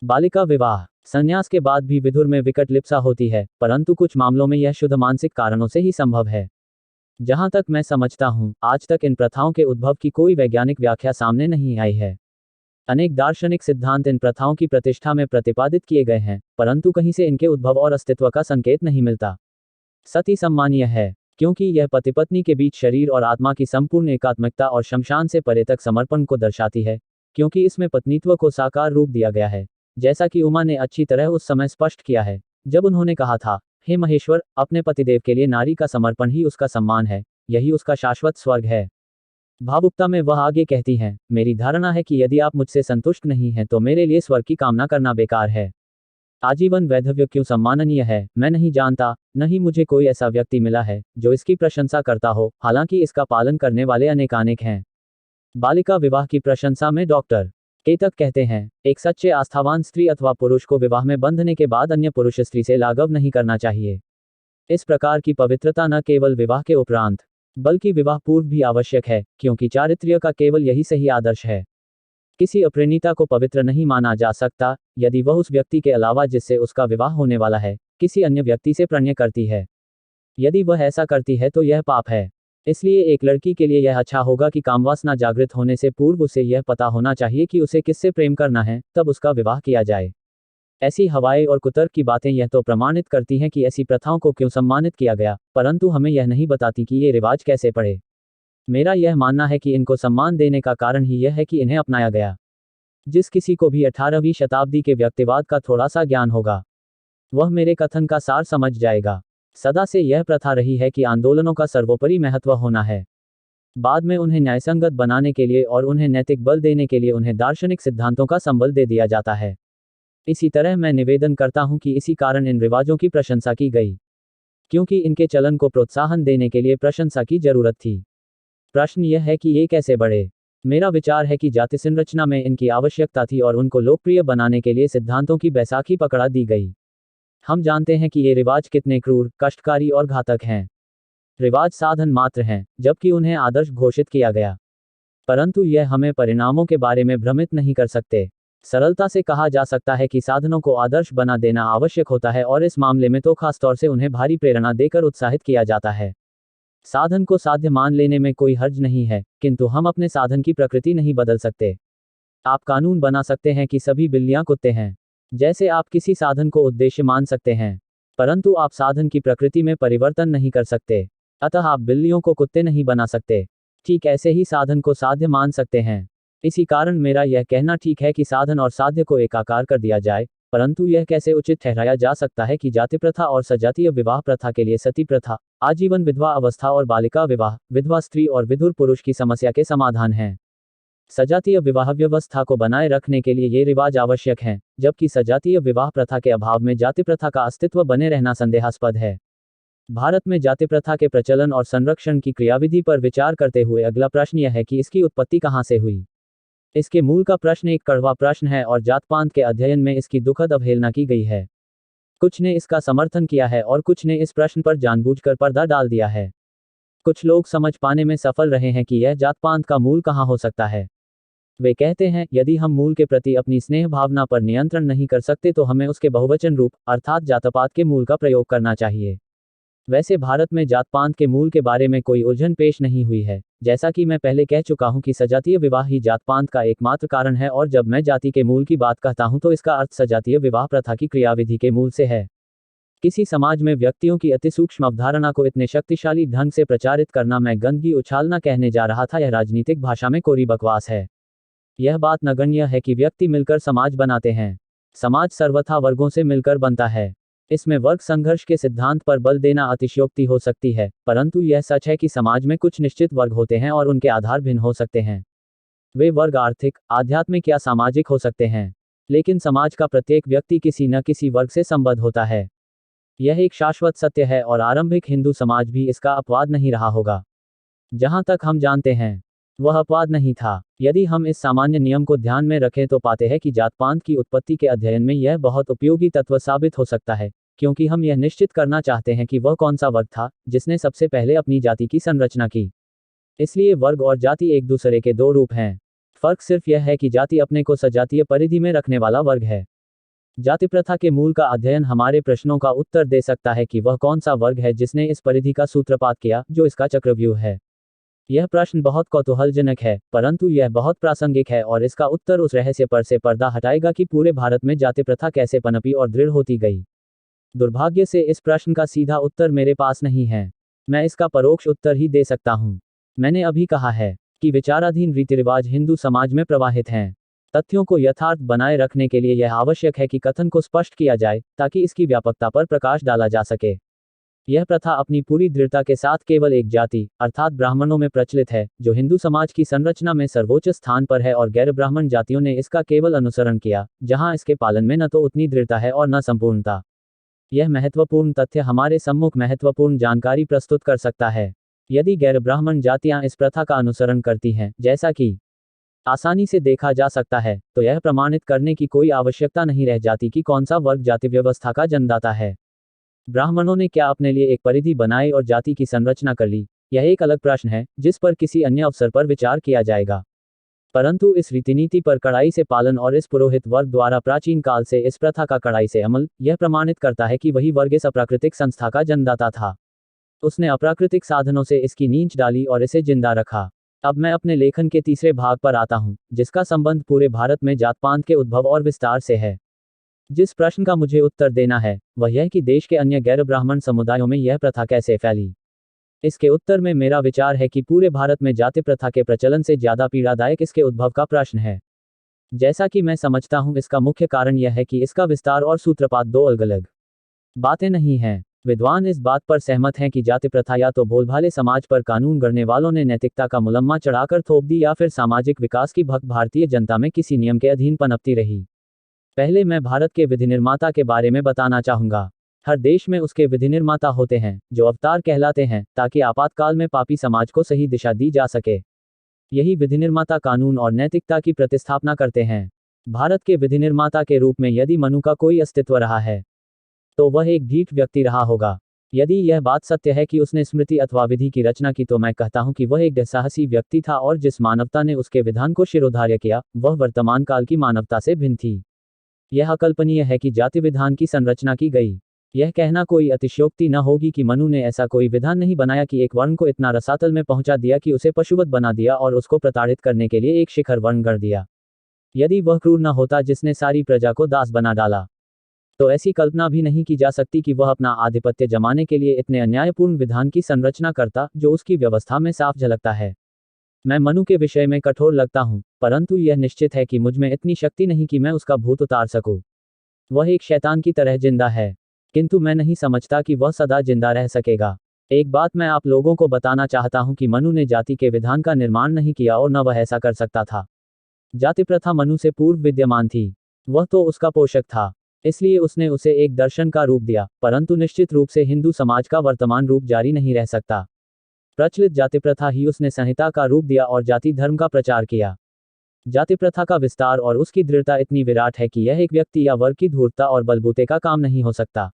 बालिका विवाह, संन्यास के बाद भी विधुर में विकट लिप्सा होती है, परंतु कुछ मामलों में यह शुद्ध मानसिक कारणों से ही संभव है। जहां तक मैं समझता हूं, आज तक इन प्रथाओं के उद्भव की कोई वैज्ञानिक व्याख्या सामने नहीं आई है। अनेक दार्शनिक सिद्धांत इन प्रथाओं की प्रतिष्ठा में प्रतिपादित किए गए हैं, परंतु कहीं से इनके उद्भव और अस्तित्व का संकेत नहीं मिलता। सती सम्मानीय है, क्योंकि यह पति पत्नी के बीच शरीर और आत्मा की संपूर्ण एकात्मकता और शमशान से परे तक समर्पण को दर्शाती है, क्योंकि इसमें पत्नीत्व को साकार रूप दिया गया है, जैसा कि उमा ने अच्छी तरह उस समय स्पष्ट किया है, जब उन्होंने कहा था, हे महेश्वर, अपने पतिदेव के लिए नारी का समर्पण ही उसका सम्मान है, यही उसका शाश्वत स्वर्ग है। भावुकता में वह आगे कहती हैं, मेरी धारणा है कि यदि आप मुझसे संतुष्ट नहीं हैं तो मेरे लिए स्वर्ग की कामना करना बेकार है। आजीवन वैधव्य क्यों सम्माननीय है, मैं नहीं जानता, न ही मुझे कोई ऐसा व्यक्ति मिला है जो इसकी प्रशंसा करता हो, हालांकि इसका पालन करने वाले अनेकानेक हैं। बालिका विवाह की प्रशंसा में डॉक्टर केतक कहते हैं, एक सच्चे आस्थावान स्त्री अथवा पुरुष को विवाह में बंधने के बाद अन्य पुरुष स्त्री से लाघव नहीं करना चाहिए। इस प्रकार की पवित्रता न केवल विवाह के उपरांत बल्कि विवाह पूर्व भी आवश्यक है, क्योंकि चारित्र्य का केवल यही सही आदर्श है। किसी अपरिणीता को पवित्र नहीं माना जा सकता यदि वह उस व्यक्ति के अलावा जिससे उसका विवाह होने वाला है, किसी अन्य व्यक्ति से प्रणय करती है। यदि वह ऐसा करती है तो यह पाप है। इसलिए एक लड़की के लिए यह अच्छा होगा कि कामवासना जागृत होने से पूर्व उसे यह पता होना चाहिए कि उसे किससे प्रेम करना है, तब उसका विवाह किया जाए। ऐसी हवाएं और कुतर्क की बातें यह तो प्रमाणित करती हैं कि ऐसी प्रथाओं को क्यों सम्मानित किया गया, परंतु हमें यह नहीं बताती कि ये रिवाज कैसे पड़े। मेरा यह मानना है कि इनको सम्मान देने का कारण ही यह है कि इन्हें अपनाया गया। जिस किसी को भी 18वीं शताब्दी के व्यक्तिवाद का थोड़ा सा ज्ञान होगा, वह मेरे कथन का सार समझ जाएगा। सदा से यह प्रथा रही है कि आंदोलनों का सर्वोपरि महत्व होना है। बाद में उन्हें न्यायसंगत बनाने के लिए और उन्हें नैतिक बल देने के लिए उन्हें दार्शनिक सिद्धांतों का संबल दे दिया जाता है। इसी तरह मैं निवेदन करता हूं कि इसी कारण इन रिवाजों की प्रशंसा की गई, क्योंकि इनके चलन को प्रोत्साहन देने के लिए प्रशंसा की जरूरत थी। प्रश्न यह है कि ये कैसे बढ़े। मेरा विचार है कि जाति संरचना में इनकी आवश्यकता थी और उनको लोकप्रिय बनाने के लिए सिद्धांतों की बैसाखी पकड़ा दी गई। हम जानते हैं कि ये रिवाज कितने क्रूर, कष्टकारी और घातक हैं। रिवाज साधन मात्र हैं, जबकि उन्हें आदर्श घोषित किया गया, परंतु यह हमें परिणामों के बारे में भ्रमित नहीं कर सकते। सरलता से कहा जा सकता है कि साधनों को आदर्श बना देना आवश्यक होता है और इस मामले में तो खासतौर से उन्हें भारी प्रेरणा देकर उत्साहित किया जाता है। साधन को साध्य मान लेने में कोई हर्ज नहीं है, किंतु हम अपने साधन की प्रकृति नहीं बदल सकते। आप कानून बना सकते हैं कि सभी बिल्लियां कुत्ते हैं, जैसे आप किसी साधन को उद्देश्य मान सकते हैं, परंतु आप साधन की प्रकृति में परिवर्तन नहीं कर सकते। अतः आप बिल्लियों को कुत्ते नहीं बना सकते। ठीक ऐसे ही साधन को साध्य मान सकते हैं। इसी कारण मेरा यह कहना ठीक है कि साधन और साध्य को एकाकार कर दिया जाए, परंतु यह कैसे उचित ठहराया जा सकता है कि जाति प्रथा और सजातीय विवाह प्रथा के लिए सती प्रथा, आजीवन विधवा अवस्था और बालिका विवाह, विधवा स्त्री और विधुर पुरुष की समस्या के समाधान हैं। सजातीय विवाह व्यवस्था को बनाए रखने के लिए ये रिवाज आवश्यक हैं, जबकि सजातीय विवाह प्रथा के अभाव में जाति प्रथा का अस्तित्व बने रहना संदेहास्पद है। भारत में जाति प्रथा के प्रचलन और संरक्षण की क्रियाविधि पर विचार करते हुए अगला प्रश्न यह है कि इसकी उत्पत्ति कहाँ से हुई। इसके मूल का प्रश्न एक कड़वा प्रश्न है और जात-पात के अध्ययन में इसकी दुखद अवहेलना की गई है। कुछ ने इसका समर्थन किया है और कुछ ने इस प्रश्न पर जानबूझकर पर्दा डाल दिया है। कुछ लोग समझ पाने में सफल रहे हैं कि यह जात-पात का मूल कहाँ हो सकता है। वे कहते हैं, यदि हम मूल के प्रति अपनी स्नेह भावना पर नियंत्रण नहीं कर सकते तो हमें उसके बहुवचन रूप अर्थात जातपात के मूल का प्रयोग करना चाहिए। वैसे भारत में जात-पात के मूल के बारे में कोई उलझन पेश नहीं हुई है। जैसा कि मैं पहले कह चुका हूं कि सजातीय विवाह ही जात-पात का एकमात्र कारण है और जब मैं जाति के मूल की बात कहता हूं तो इसका अर्थ सजातीय विवाह प्रथा की क्रियाविधि के मूल से है। किसी समाज में व्यक्तियों की अति सूक्ष्म अवधारणा को इतने शक्तिशाली ढंग से प्रचारित करना मैं गंदगी उछालना कहने जा रहा था, यह राजनीतिक भाषा में कोरी बकवास है। यह बात नगण्य है कि व्यक्ति मिलकर समाज बनाते हैं। समाज सर्वथा वर्गों से मिलकर बनता है। इसमें वर्ग संघर्ष के सिद्धांत पर बल देना अतिशयोक्ति हो सकती है, परंतु यह सच है कि समाज में कुछ निश्चित वर्ग होते हैं और उनके आधार भिन्न हो सकते हैं। वे वर्ग आर्थिक, आध्यात्मिक या सामाजिक हो सकते हैं, लेकिन समाज का प्रत्येक व्यक्ति किसी न किसी वर्ग से संबद्ध होता है। यह एक शाश्वत सत्य है और आरंभिक हिंदू समाज भी इसका अपवाद नहीं रहा होगा। जहां तक हम जानते हैं, वह अपवाद नहीं था। यदि हम इस सामान्य नियम को ध्यान में रखें तो पाते हैं कि जात पात की उत्पत्ति के अध्ययन में यह बहुत उपयोगी तत्व साबित हो सकता है, क्योंकि हम यह निश्चित करना चाहते हैं कि वह कौन सा वर्ग था जिसने सबसे पहले अपनी जाति की संरचना की। इसलिए वर्ग और जाति एक दूसरे के दो रूप हैं। फर्क सिर्फ यह है कि जाति अपने को सजातीय परिधि में रखने वाला वर्ग है। जाति प्रथा के मूल का अध्ययन हमारे प्रश्नों का उत्तर दे सकता है कि वह कौन सा वर्ग है जिसने इस परिधि का सूत्रपात किया जो इसका चक्रव्यूह है। यह प्रश्न बहुत कौतूहलजनक है, परंतु यह बहुत प्रासंगिक है और इसका उत्तर उस रहस्य पर से पर्दा हटाएगा कि पूरे भारत में जाति प्रथा कैसे पनपी और दृढ़ होती गई। दुर्भाग्य से इस प्रश्न का सीधा उत्तर मेरे पास नहीं है। मैं इसका परोक्ष उत्तर ही दे सकता हूँ। मैंने अभी कहा है कि विचाराधीन रीति रिवाज हिंदू समाज में प्रवाहित हैं। तथ्यों को यथार्थ बनाए रखने के लिए यह आवश्यक है कि कथन को स्पष्ट किया जाए ताकि इसकी व्यापकता पर प्रकाश डाला जा सके। यह प्रथा अपनी पूरी दृढ़ता के साथ केवल एक जाति अर्थात ब्राह्मणों में प्रचलित है, जो हिंदू समाज की संरचना में सर्वोच्च स्थान पर है, और गैर ब्राह्मण जातियों ने इसका केवल अनुसरण किया, जहां इसके पालन में न तो उतनी दृढ़ता है और न संपूर्णता। यह महत्वपूर्ण तथ्य हमारे सम्मुख महत्वपूर्ण जानकारी प्रस्तुत कर सकता है। यदि गैर ब्राह्मण जातियां इस प्रथा का अनुसरण करती हैं, जैसा कि आसानी से देखा जा सकता है, तो यह प्रमाणित करने की कोई आवश्यकता नहीं रह जाती कि कौन सा वर्ग जाति व्यवस्था का जन्मदाता है। ब्राह्मणों ने क्या अपने लिए एक परिधि बनाई और जाति की संरचना कर ली, यह एक अलग प्रश्न है जिस पर किसी अन्य अवसर पर विचार किया जाएगा। परंतु इस रीतिनीति पर कड़ाई से पालन और इस पुरोहित वर्ग द्वारा प्राचीन काल से इस प्रथा का कड़ाई से अमल, यह प्रमाणित करता है कि वही वर्ग इस अप्राकृतिक संस्था का जन्मदाता था। उसने अप्राकृतिक साधनों से इसकी नींव डाली और इसे जिंदा रखा। अब मैं अपने लेखन के तीसरे भाग पर आता हूं, जिसका संबंध पूरे भारत में जात पात के उद्भव और विस्तार से है। जिस प्रश्न का मुझे उत्तर देना है वह यह कि देश के अन्य गैर ब्राह्मण समुदायों में यह प्रथा कैसे फैली। इसके उत्तर में मेरा विचार है कि पूरे भारत में जाति प्रथा के प्रचलन से ज्यादा पीड़ादायक इसके उद्भव का प्रश्न है। जैसा कि मैं समझता हूं, इसका मुख्य कारण यह है कि इसका विस्तार और सूत्रपात दो अलग अलग बातें नहीं हैं। विद्वान इस बात पर सहमत हैं कि जाति प्रथा या तो भोलभाले समाज पर कानून गढ़ने वालों ने नैतिकता का मुलम्मा चढ़ाकर थोप दी, या फिर सामाजिक विकास की भक्त भारतीय जनता में किसी नियम के अधीन पनपती रही। पहले मैं भारत के विधि निर्माता के बारे में बताना चाहूंगा। हर देश में उसके विधि निर्माता होते हैं जो अवतार कहलाते हैं, ताकि आपातकाल में पापी समाज को सही दिशा दी जा सके। यही विधि निर्माता कानून और नैतिकता की प्रतिस्थापना करते हैं। भारत के विधि निर्माता के रूप में यदि मनु का कोई अस्तित्व रहा है तो वह एक ढीठ व्यक्ति रहा होगा। यदि यह बात सत्य है कि उसने स्मृति अथवा विधि की रचना की, तो मैं कहता हूं कि वह एक दुस्साहसी व्यक्ति था, और जिस मानवता ने उसके विधान को शिरोधार्य किया वह वर्तमान काल की मानवता से भिन्न थी। यह अकल्पनीय है कि जाति विधान की संरचना की गई। यह कहना कोई अतिशयोक्ति न होगी कि मनु ने ऐसा कोई विधान नहीं बनाया कि एक वर्ण को इतना रसातल में पहुंचा दिया कि उसे पशुवत बना दिया और उसको प्रताड़ित करने के लिए एक शिखर वर्ण गढ़ दिया। यदि वह क्रूर न होता जिसने सारी प्रजा को दास बना डाला, तो ऐसी कल्पना भी नहीं की जा सकती कि वह अपना आधिपत्य जमाने के लिए इतने अन्यायपूर्ण विधान की संरचना करता जो उसकी व्यवस्था में साफ झलकता है। मैं मनु के विषय में कठोर लगता हूं, परंतु यह निश्चित है कि मुझ में इतनी शक्ति नहीं कि मैं उसका भूत उतार सकूं। वह एक शैतान की तरह जिंदा है, किंतु मैं नहीं समझता कि वह सदा जिंदा रह सकेगा। एक बात मैं आप लोगों को बताना चाहता हूं कि मनु ने जाति के विधान का निर्माण नहीं किया और न वह ऐसा कर सकता था। जाति प्रथा मनु से पूर्व विद्यमान थी। वह तो उसका पोषक था, इसलिए उसने उसे एक दर्शन का रूप दिया, परंतु निश्चित रूप से हिंदू समाज का वर्तमान रूप जारी नहीं रह सकता। प्रचलित जाति प्रथा ही उसने संहिता का रूप दिया और जाति धर्म का प्रचार किया। जाति प्रथा का विस्तार और उसकी दृढ़ता इतनी विराट है कि यह एक व्यक्ति या वर्ग की धूर्तता और बलबूते का काम नहीं हो सकता।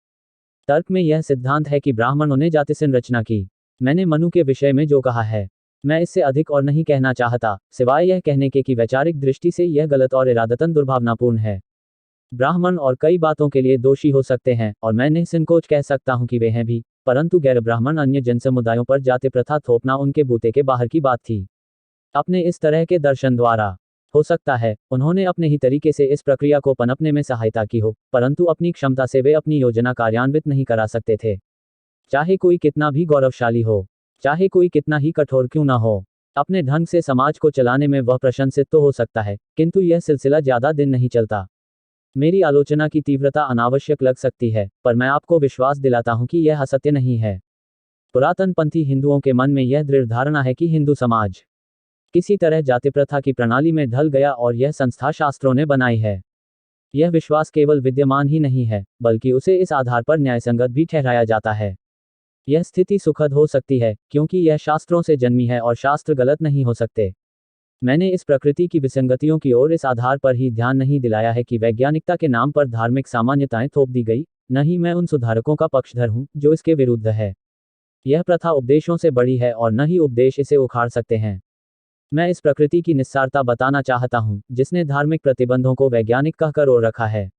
तर्क में यह सिद्धांत है कि ब्राह्मणों ने जाति संरचना की। मैंने मनु के विषय में जो कहा है, मैं इससे अधिक और नहीं कहना चाहता, सिवाय यह कहने के कि वैचारिक दृष्टि से यह गलत और इरादतन दुर्भावनापूर्ण है। ब्राह्मण और कई बातों के लिए दोषी हो सकते हैं, और मैं निसंकोच कह सकता हूं कि वे हैं भी, परंतु गैर ब्राह्मण अन्य जनसमुदायों पर जाति प्रथा थोपना उनके बूते के बाहर की बात थी। अपने इस तरह के दर्शन द्वारा हो सकता है उन्होंने अपने ही तरीके से इस प्रक्रिया को पनपने में सहायता की हो, परंतु अपनी क्षमता से वे अपनी योजना कार्यान्वित नहीं करा सकते थे। चाहे कोई कितना भी गौरवशाली हो, चाहे कोई कितना ही कठोर क्यों ना हो, अपने ढंग से समाज को चलाने में वह प्रशंसित तो हो सकता है, किंतु यह सिलसिला ज्यादा दिन नहीं चलता। मेरी आलोचना की तीव्रता अनावश्यक लग सकती है, पर मैं आपको विश्वास दिलाता हूं कि यह असत्य नहीं है। पुरातनपंथी हिंदुओं के मन में यह दृढ़ धारणा है कि हिंदू समाज किसी तरह जाति प्रथा की प्रणाली में ढल गया और यह संस्था शास्त्रों ने बनाई है। यह विश्वास केवल विद्यमान ही नहीं है, बल्कि उसे इस आधार पर न्यायसंगत भी ठहराया जाता है। यह स्थिति सुखद हो सकती है, क्योंकि यह शास्त्रों से जन्मी है और शास्त्र गलत नहीं हो सकते। मैंने इस प्रकृति की विसंगतियों की ओर इस आधार पर ही ध्यान नहीं दिलाया है कि वैज्ञानिकता के नाम पर धार्मिक सामान्यताएं थोप दी गई, न ही मैं उन सुधारकों का पक्षधर हूं जो इसके विरुद्ध है। यह प्रथा उपदेशों से बड़ी है और न ही उपदेश इसे उखाड़ सकते हैं। मैं इस प्रकृति की निस्सारता बताना चाहता हूं, जिसने धार्मिक प्रतिबंधों को वैज्ञानिक कहकर ओढ़ रखा है।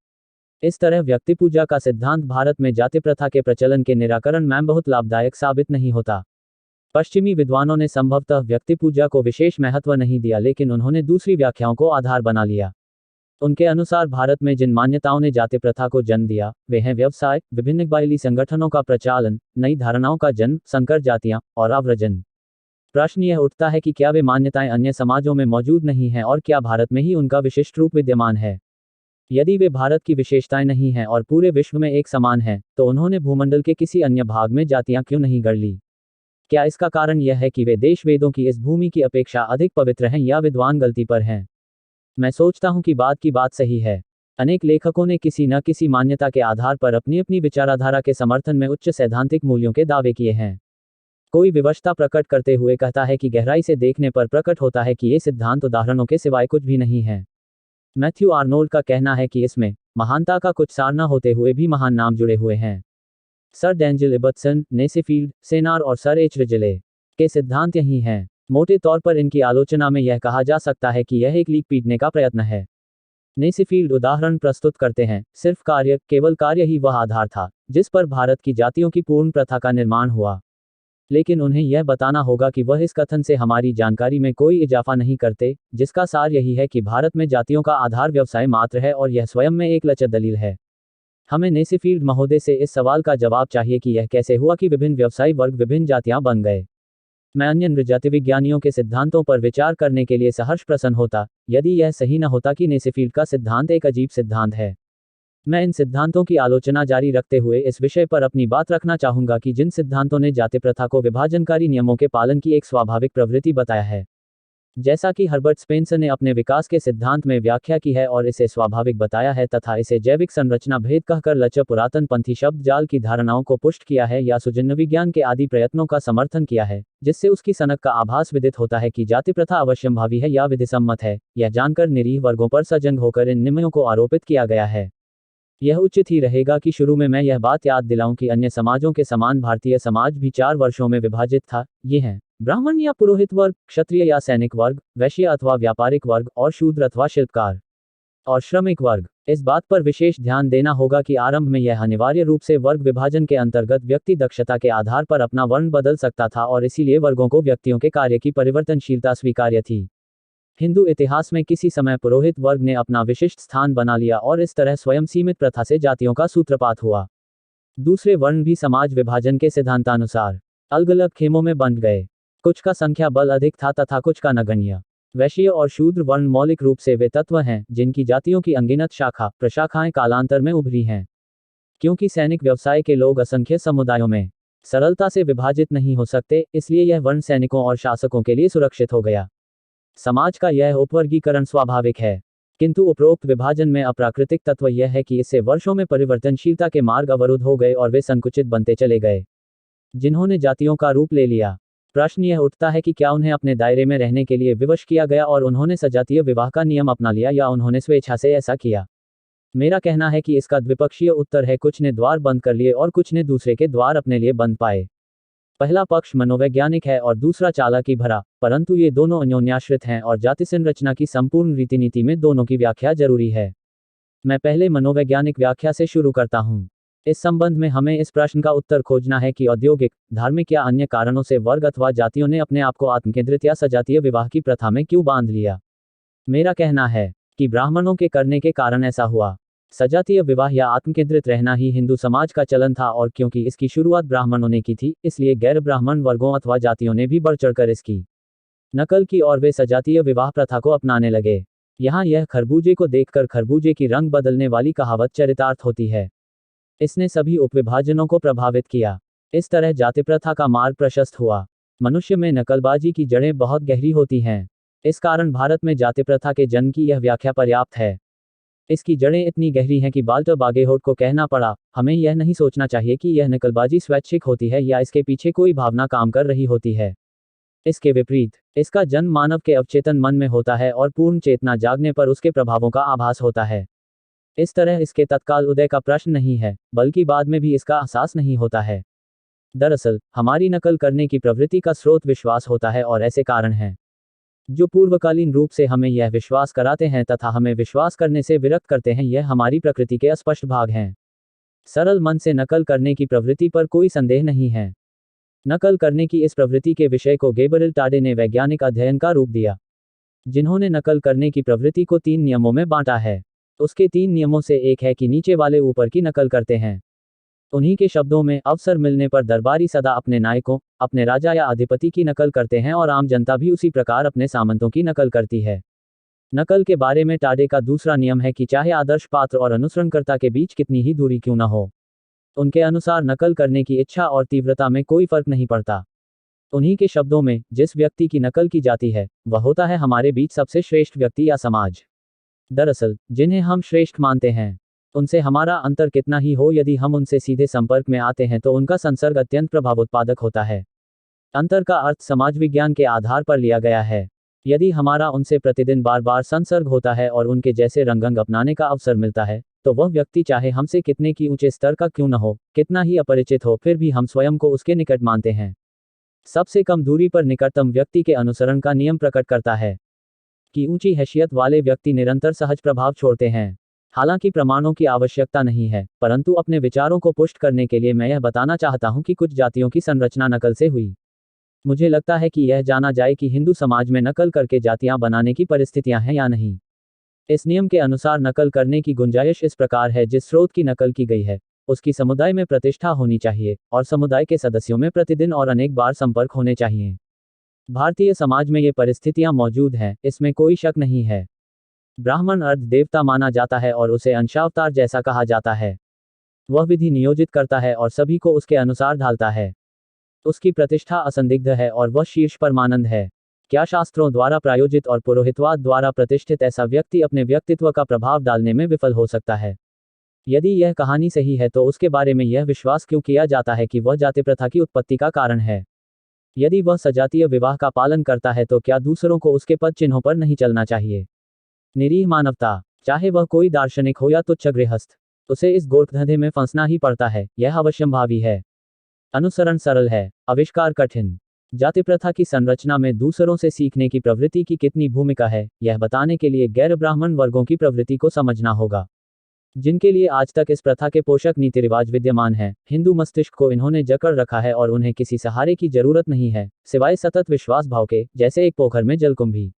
इस तरह व्यक्ति पूजा का सिद्धांत भारत में जाति प्रथा के प्रचलन के निराकरण में बहुत लाभदायक साबित नहीं होता। पश्चिमी विद्वानों ने संभवतः व्यक्ति पूजा को विशेष महत्व नहीं दिया, लेकिन उन्होंने दूसरी व्याख्याओं को आधार बना लिया। उनके अनुसार भारत में जिन मान्यताओं ने जाति प्रथा को जन्म दिया, वे हैं व्यवसाय, विभिन्न कबायली संगठनों का प्रचालन, नई धारणाओं का जन्म, संकर जातियां और आव्रजन। प्रश्न यह उठता है कि क्या वे मान्यताएं अन्य समाजों में मौजूद नहीं हैं और क्या भारत में ही उनका विशिष्ट रूप विद्यमान है? यदि वे भारत की विशेषताएं नहीं हैं और पूरे विश्व में एक समान हैं, तो उन्होंने भूमंडल के किसी अन्य भाग में जातियां क्यों नहीं गढ़ ली? क्या इसका कारण यह है कि वे देश वेदों की इस भूमि की अपेक्षा अधिक पवित्र हैं या विद्वान गलती पर हैं? मैं सोचता हूं कि बात की बात सही है। अनेक लेखकों ने किसी न किसी मान्यता के आधार पर अपनी अपनी विचारधारा के समर्थन में उच्च सैद्धांतिक मूल्यों के दावे किए हैं। कोई विवशता प्रकट करते हुए कहता है कि गहराई से देखने पर प्रकट होता है कि ये सिद्धांत उदाहरणों के सिवाय कुछ भी नहीं है। मैथ्यू आर्नोल्ड का कहना है कि इसमें महानता का कुछ सार न होते हुए भी महान नाम जुड़े हुए हैं। सर डैनियल इबर्टसन, नेसेफील्ड, सेनार और सर एच रिजले के सिद्धांत यही हैं। मोटे तौर पर इनकी आलोचना में यह कहा जा सकता है कि यह एक लीक पीटने का प्रयत्न है। नेसेफील्ड उदाहरण प्रस्तुत करते हैं, सिर्फ कार्य, केवल कार्य ही वह आधार था जिस पर भारत की जातियों की पूर्ण प्रथा का निर्माण हुआ। लेकिन उन्हें यह बताना होगा कि वह इस कथन से हमारी जानकारी में कोई इजाफा नहीं करते, जिसका सार यही है कि भारत में जातियों का आधार व्यवसाय मात्र है और यह स्वयं में एक लचर दलील है। हमें नेसेफील्ड महोदय से इस सवाल का जवाब चाहिए कि यह कैसे हुआ कि विभिन्न व्यवसायी वर्ग विभिन्न जातियां बन गए। मैं अन्य नृजाति विज्ञानियों के सिद्धांतों पर विचार करने के लिए सहर्ष प्रसन्न होता, यदि यह सही न होता कि नेसेफील्ड का सिद्धांत एक अजीब सिद्धांत है। मैं इन सिद्धांतों की आलोचना जारी रखते हुए इस विषय पर अपनी बात रखना चाहूंगा कि जिन सिद्धांतों ने जाति प्रथा को विभाजनकारी नियमों के पालन की एक स्वाभाविक प्रवृत्ति बताया है, जैसा कि हर्बर्ट स्पेंसर ने अपने विकास के सिद्धांत में व्याख्या की है और इसे स्वाभाविक बताया है तथा इसे जैविक संरचना भेद कहकर लचर पुरातन पंथी शब्द जाल की धारणाओं को पुष्ट किया है या सुजन्य विज्ञान के आदि प्रयत्नों का समर्थन किया है, जिससे उसकी सनक का आभास विदित होता है कि जाति प्रथा अवश्यंभावी है या विधिसम्मत है, यह जानकर निरीह वर्गों पर सजग होकर इन नियमों को आरोपित किया गया है। यह उचित ही रहेगा कि शुरू में मैं यह बात याद दिलाऊं कि अन्य समाजों के समान भारतीय समाज भी 4 वर्षों में विभाजित था। ये हैं ब्राह्मण या पुरोहित वर्ग, क्षत्रिय या सैनिक वर्ग, वैश्य अथवा व्यापारिक वर्ग और शूद्र अथवा शिल्पकार और श्रमिक वर्ग। इस बात पर विशेष ध्यान देना होगा कि आरंभ में यह अनिवार्य रूप से वर्ग विभाजन के अंतर्गत व्यक्ति दक्षता के आधार पर अपना वर्ण बदल सकता था और इसीलिए वर्गों को व्यक्तियों के कार्य की परिवर्तनशीलता स्वीकार्य थी। हिंदू इतिहास में किसी समय पुरोहित वर्ग ने अपना विशिष्ट स्थान बना लिया और इस तरह स्वयं सीमित प्रथा से जातियों का सूत्रपात हुआ। दूसरे वर्ण भी समाज विभाजन के सिद्धांतानुसार अलग अलग खेमों में बंट गए। कुछ का संख्या बल अधिक था तथा कुछ का नगण्य। वैश्य और शूद्र वर्ण मौलिक रूप से वे तत्व हैं जिनकी जातियों की अनगिनत शाखा प्रशाखाएं कालांतर में उभरी हैं। क्योंकि सैनिक व्यवसाय के लोग असंख्य समुदायों में सरलता से विभाजित नहीं हो सकते, इसलिए यह वर्ण सैनिकों और शासकों के लिए सुरक्षित हो गया। समाज का यह उपवर्गीकरण स्वाभाविक है, किंतु उपरोक्त विभाजन में अप्राकृतिक तत्व यह है कि इससे वर्षों में परिवर्तनशीलता के मार्ग अवरुद्ध हो गए और वे संकुचित बनते चले गए, जिन्होंने जातियों का रूप ले लिया। प्रश्न यह उठता है कि क्या उन्हें अपने दायरे में रहने के लिए विवश किया गया और उन्होंने सजातीय विवाह का नियम अपना लिया या उन्होंने स्वेच्छा से ऐसा किया? मेरा कहना है कि इसका द्विपक्षीय उत्तर है, कुछ ने द्वार बंद कर लिए और कुछ ने दूसरे के द्वार अपने लिए बंद पाए। पहला पक्ष मनोवैज्ञानिक है और दूसरा चालाकी भरा, परंतु ये दोनों अन्योन्याश्रित हैं और जाति संरचना की संपूर्ण रीतिनीति में दोनों की व्याख्या जरूरी है। मैं पहले मनोवैज्ञानिक व्याख्या से शुरू करता हूं। इस संबंध में हमें इस प्रश्न का उत्तर खोजना है कि औद्योगिक, धार्मिक या अन्य कारणों से वर्ग अथवा जातियों ने अपने आप को आत्मकेंद्रित या सजातीय विवाह की प्रथा में क्यों बांध लिया। मेरा कहना है कि ब्राह्मणों के करने के कारण ऐसा हुआ। सजातीय विवाह या आत्मकेंद्रित रहना ही हिंदू समाज का चलन था, और क्योंकि इसकी शुरुआत ब्राह्मणों ने की थी, इसलिए गैर ब्राह्मण वर्गों अथवा जातियों ने भी बढ़ चढ़कर इसकी नकल की और वे सजातीय विवाह प्रथा को अपनाने लगे। यहाँ यह खरबूजे को देखकर खरबूजे की रंग बदलने वाली कहावत चरितार्थ होती है। इसने सभी उपविभाजनों को प्रभावित किया। इस तरह जाति प्रथा का मार्ग प्रशस्त हुआ। मनुष्य में नकलबाजी की जड़ें बहुत गहरी होती हैं। इस कारण भारत में जाति प्रथा के जन्म की यह व्याख्या पर्याप्त है। इसकी जड़ें इतनी गहरी हैं कि वाल्टर बागेहोट को कहना पड़ा, हमें यह नहीं सोचना चाहिए कि यह नकलबाजी स्वैच्छिक होती है या इसके पीछे कोई भावना काम कर रही होती है। इसके विपरीत, इसका जन्म मानव के अवचेतन मन में होता है और पूर्ण चेतना जागने पर उसके प्रभावों का आभास होता है। इस तरह इसके तत्काल उदय का प्रश्न नहीं है, बल्कि बाद में भी इसका एहसास नहीं होता है। दरअसल, हमारी नकल करने की प्रवृत्ति का स्रोत विश्वास होता है, और ऐसे कारण हैं जो पूर्वकालीन रूप से हमें यह विश्वास कराते हैं तथा हमें विश्वास करने से विरक्त करते हैं। यह हमारी प्रकृति के अस्पष्ट भाग हैं। सरल मन से नकल करने की प्रवृत्ति पर कोई संदेह नहीं है। नकल करने की इस प्रवृत्ति के विषय को गैब्रिएल टाडे ने वैज्ञानिक अध्ययन का रूप दिया, जिन्होंने नकल करने की प्रवृत्ति को 3 नियमों में बांटा है। उसके 3 नियमों से एक है कि नीचे वाले ऊपर की नकल करते हैं। उन्हीं के शब्दों में, अवसर मिलने पर दरबारी सदा अपने नायकों, अपने राजा या अधिपति की नकल करते हैं, और आम जनता भी उसी प्रकार अपने सामंतों की नकल करती है। नकल के बारे में टाडे का दूसरा नियम है कि चाहे आदर्श पात्र और अनुसरणकर्ता के बीच कितनी ही दूरी क्यों न हो, उनके अनुसार नकल करने की इच्छा और तीव्रता में कोई फर्क नहीं पड़ता। उन्हीं के शब्दों में, जिस व्यक्ति की नकल की जाती है वह होता है हमारे बीच सबसे श्रेष्ठ व्यक्ति या समाज। दरअसल, जिन्हें हम श्रेष्ठ मानते हैं उनसे हमारा अंतर कितना ही हो, यदि हम उनसे सीधे संपर्क में आते हैं तो उनका संसर्ग अत्यंत प्रभावोत्पादक होता है। अंतर का अर्थ समाज विज्ञान के आधार पर लिया गया है। यदि हमारा उनसे प्रतिदिन बार बार संसर्ग होता है और उनके जैसे रंगंग अपनाने का अवसर मिलता है, तो वह व्यक्ति चाहे हमसे कितने की ऊंचे स्तर का क्यों न हो, कितना ही अपरिचित हो, फिर भी हम स्वयं को उसके निकट मानते हैं। सबसे कम दूरी पर निकटतम व्यक्ति के अनुसरण का नियम प्रकट करता है कि ऊंची हैसियत वाले व्यक्ति निरंतर सहज प्रभाव छोड़ते हैं। हालांकि प्रमाणों की आवश्यकता नहीं है, परंतु अपने विचारों को पुष्ट करने के लिए मैं यह बताना चाहता हूं कि कुछ जातियों की संरचना नकल से हुई। मुझे लगता है कि यह जाना जाए कि हिंदू समाज में नकल करके जातियां बनाने की परिस्थितियां हैं या नहीं। इस नियम के अनुसार नकल करने की गुंजाइश इस प्रकार है, जिस स्रोत की नकल की गई है उसकी समुदाय में प्रतिष्ठा होनी चाहिए, और समुदाय के सदस्यों में प्रतिदिन और अनेक बार संपर्क होने चाहिए। भारतीय समाज में ये परिस्थितियां मौजूद हैं, इसमें कोई शक नहीं है। ब्राह्मण अर्ध देवता माना जाता है और उसे अंशावतार जैसा कहा जाता है। वह विधि नियोजित करता है और सभी को उसके अनुसार ढालता है। उसकी प्रतिष्ठा असंदिग्ध है और वह शीर्ष परमानंद है। क्या शास्त्रों द्वारा प्रायोजित और पुरोहितवाद द्वारा प्रतिष्ठित ऐसा व्यक्ति अपने व्यक्तित्व का प्रभाव डालने में विफल हो सकता है? यदि यह कहानी सही है तो उसके बारे में यह विश्वास क्यों किया जाता है कि वह जाति प्रथा की उत्पत्ति का कारण है? यदि वह सजातीय विवाह का पालन करता है तो क्या दूसरों को उसके पद चिन्हों पर नहीं चलना चाहिए? निरीह मानवता, चाहे वह कोई दार्शनिक हो या तुच्छ गृहस्थ, उसे इस गोरखधंधे में फंसना ही पड़ता है। यह अवश्यंभावी है। अनुसरण सरल है, आविष्कार कठिन। जाति प्रथा की संरचना में दूसरों से सीखने की प्रवृत्ति की कितनी भूमिका है, यह बताने के लिए गैर ब्राह्मण वर्गों की प्रवृत्ति को समझना होगा, जिनके लिए आज तक इस प्रथा के पोषक नीति रिवाज विद्यमान हैं। हिंदू मस्तिष्क को इन्होंने जकड़ रखा है और उन्हें किसी सहारे की जरूरत नहीं है, सिवाय सतत विश्वास भाव के, जैसे एक पोखर में जलकुंभी।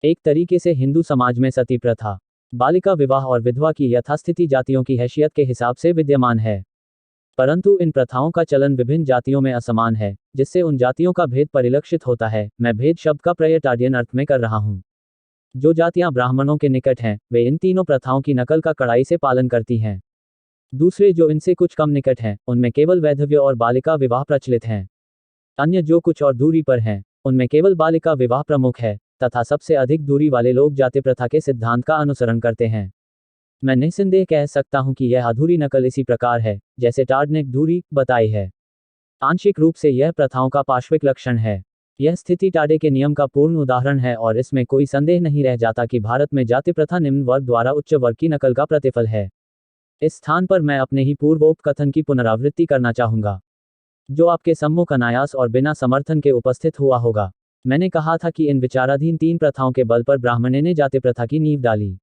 एक तरीके से हिंदू समाज में सती प्रथा, बालिका विवाह और विधवा की यथास्थिति जातियों की हैसियत के हिसाब से विद्यमान है। परंतु इन प्रथाओं का चलन विभिन्न जातियों में असमान है, जिससे उन जातियों का भेद परिलक्षित होता है। मैं भेद शब्द का प्रयोग टाडियन अर्थ में कर रहा हूँ। जो जातियां ब्राह्मणों के निकट हैं, वे इन तीनों प्रथाओं की नकल का कड़ाई से पालन करती हैं। दूसरे जो इनसे कुछ कम निकट हैं, उनमें केवल वैधव्य और बालिका विवाह प्रचलित हैं। अन्य जो कुछ और दूरी पर हैं, उनमें केवल बालिका विवाह प्रमुख है, तथा सबसे अधिक दूरी वाले लोग जाति प्रथा के सिद्धांत का अनुसरण करते हैं। मैं निस्संदेह कह सकता हूं कि यह अधूरी नकल इसी प्रकार है जैसे टाड ने दूरी बताई है। आंशिक रूप से यह प्रथाओं का पार्श्विक लक्षण है। यह स्थिति टाडे के नियम का पूर्ण उदाहरण है, और इसमें कोई संदेह नहीं रह जाता कि भारत में जाति प्रथा निम्न वर्ग द्वारा उच्च वर्ग की नकल का प्रतिफल है। इस स्थान पर मैं अपने ही पूर्वोक्त कथन की पुनरावृत्ति करना चाहूंगा, जो आपके सम्मुख अनायास और बिना समर्थन के उपस्थित हुआ होगा। मैंने कहा था कि इन विचाराधीन 3 प्रथाओं के बल पर ब्राह्मणे ने जाति प्रथा की नींव डाली।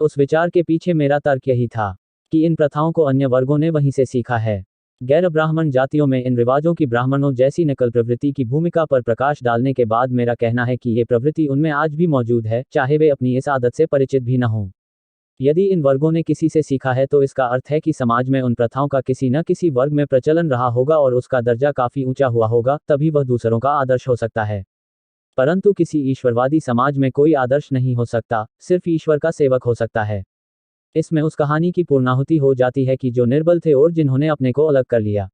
उस विचार के पीछे मेरा तर्क यही था कि इन प्रथाओं को अन्य वर्गों ने वहीं से सीखा है। गैर ब्राह्मण जातियों में इन रिवाजों की ब्राह्मणों जैसी नकल प्रवृत्ति की भूमिका पर प्रकाश डालने के बाद मेरा कहना है कि ये प्रवृत्ति उनमें आज भी मौजूद है, चाहे वे अपनी इस आदत से परिचित भी न हों। यदि इन वर्गों ने किसी से सीखा है तो इसका अर्थ है कि समाज में उन प्रथाओं का किसी न किसी वर्ग में प्रचलन रहा होगा और उसका दर्जा काफी ऊंचा हुआ होगा, तभी वह दूसरों का आदर्श हो सकता है। परंतु किसी ईश्वरवादी समाज में कोई आदर्श नहीं हो सकता, सिर्फ ईश्वर का सेवक हो सकता है। इसमें उस कहानी की पूर्णाहुति हो जाती है कि जो निर्बल थे और जिन्होंने अपने को अलग कर लिया।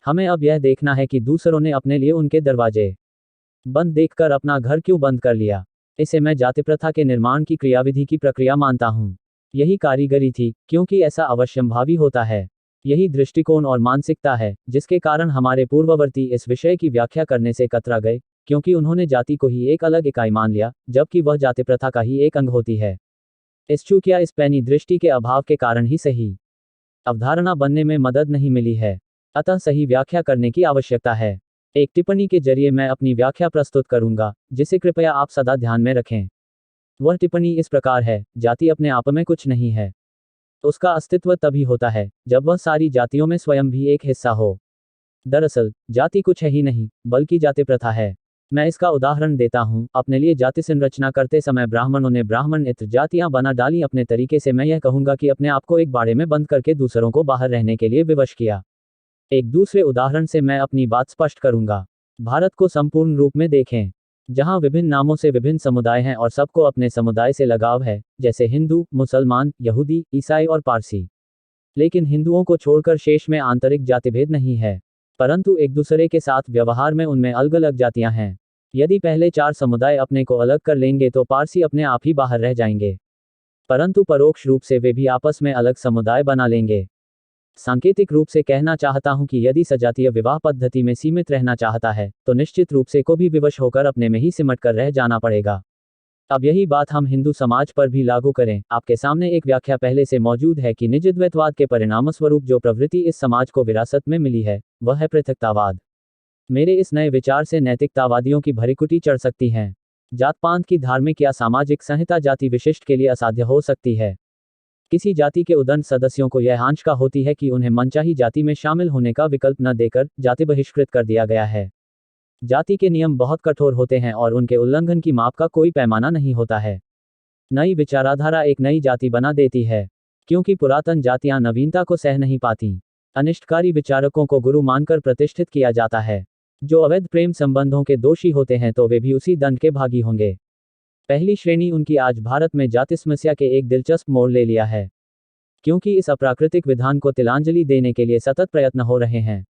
हमें अब यह देखना है कि दूसरों ने अपने लिए उनके दरवाजे बंद देखकर अपना घर क्यों बंद कर लिया। इसे मैं जाति प्रथा के निर्माण की क्रियाविधि की प्रक्रिया मानता हूँ। यही कारीगरी थी, क्योंकि ऐसा अवश्यंभावी होता है। यही दृष्टिकोण और मानसिकता है जिसके कारण हमारे पूर्ववर्ती इस विषय की व्याख्या करने से कतरा गए, क्योंकि उन्होंने जाति को ही एक अलग इकाई मान लिया, जबकि वह जाति प्रथा का ही एक अंग होती है। इस चूक या इस पैनी दृष्टि के अभाव के कारण ही सही अवधारणा बनने में मदद नहीं मिली है। अतः सही व्याख्या करने की आवश्यकता है। एक टिप्पणी के जरिए मैं अपनी व्याख्या प्रस्तुत करूंगा, जिसे कृपया आप सदा ध्यान में रखें। वह टिप्पणी इस प्रकार है: जाति अपने आप में कुछ नहीं है। उसका अस्तित्व तभी होता है जब वह सारी जातियों में स्वयं भी एक हिस्सा हो। दरअसल जाति कुछ है ही नहीं, बल्कि जाति प्रथा है। मैं इसका उदाहरण देता हूँ। अपने लिए जाति संरचना करते समय ब्राह्मणों ने ब्राह्मणेतर जातियां बना डाली। अपने तरीके से मैं यह कहूंगा कि अपने आप को एक बाड़े में बंद करके दूसरों को बाहर रहने के लिए विवश किया। एक दूसरे उदाहरण से मैं अपनी बात स्पष्ट करूंगा। भारत को संपूर्ण रूप में देखें, जहां विभिन्न नामों से विभिन्न समुदाय हैं और सबको अपने समुदाय से लगाव है, जैसे हिंदू, मुसलमान, यहूदी, ईसाई और पारसी। लेकिन हिंदुओं को छोड़कर शेष में आंतरिक जातिभेद नहीं है, परंतु एक दूसरे के साथ व्यवहार में उनमें अलग अलग जातियां हैं। यदि पहले 4 समुदाय अपने को अलग कर लेंगे तो पारसी अपने आप ही बाहर रह जाएंगे, परंतु परोक्ष रूप से वे भी आपस में अलग समुदाय बना लेंगे। सांकेतिक रूप से कहना चाहता हूं कि यदि सजातीय विवाह पद्धति में सीमित रहना चाहता है तो निश्चित रूप से को भी विवश होकर अपने में ही सिमट कर रह जाना पड़ेगा। अब यही बात हम हिंदू समाज पर भी लागू करें। आपके सामने एक व्याख्या पहले से मौजूद है कि निजद्वैतवाद के परिणामस्वरूप जो प्रवृत्ति इस समाज को विरासत में मिली है वह है पृथकतावाद। मेरे इस नए विचार से नैतिकतावादियों की भरिकुटी चढ़ सकती है। जात पात की धार्मिक या सामाजिक संहिता जाति विशिष्ट के लिए असाध्य हो सकती है। किसी जाति के उदंड सदस्यों को यह आंचका होती है कि उन्हें मनचाही जाति में शामिल होने का विकल्प न देकर जाति बहिष्कृत कर दिया गया है। जाति के नियम बहुत कठोर होते हैं और उनके उल्लंघन की माप का कोई पैमाना नहीं होता है। नई विचारधारा एक नई जाति बना देती है, क्योंकि पुरातन जातियां नवीनता को सह नहीं पाती। अनिष्टकारी विचारकों को गुरु मानकर प्रतिष्ठित किया जाता है। जो अवैध प्रेम संबंधों के दोषी होते हैं तो वे भी उसी दंड के भागी होंगे। पहली श्रेणी उनकी आज भारत में जाति समस्या के एक दिलचस्प मोड़ ले लिया है, क्योंकि इस अप्राकृतिक विधान को तिलांजलि देने के लिए सतत प्रयत्न हो रहे हैं।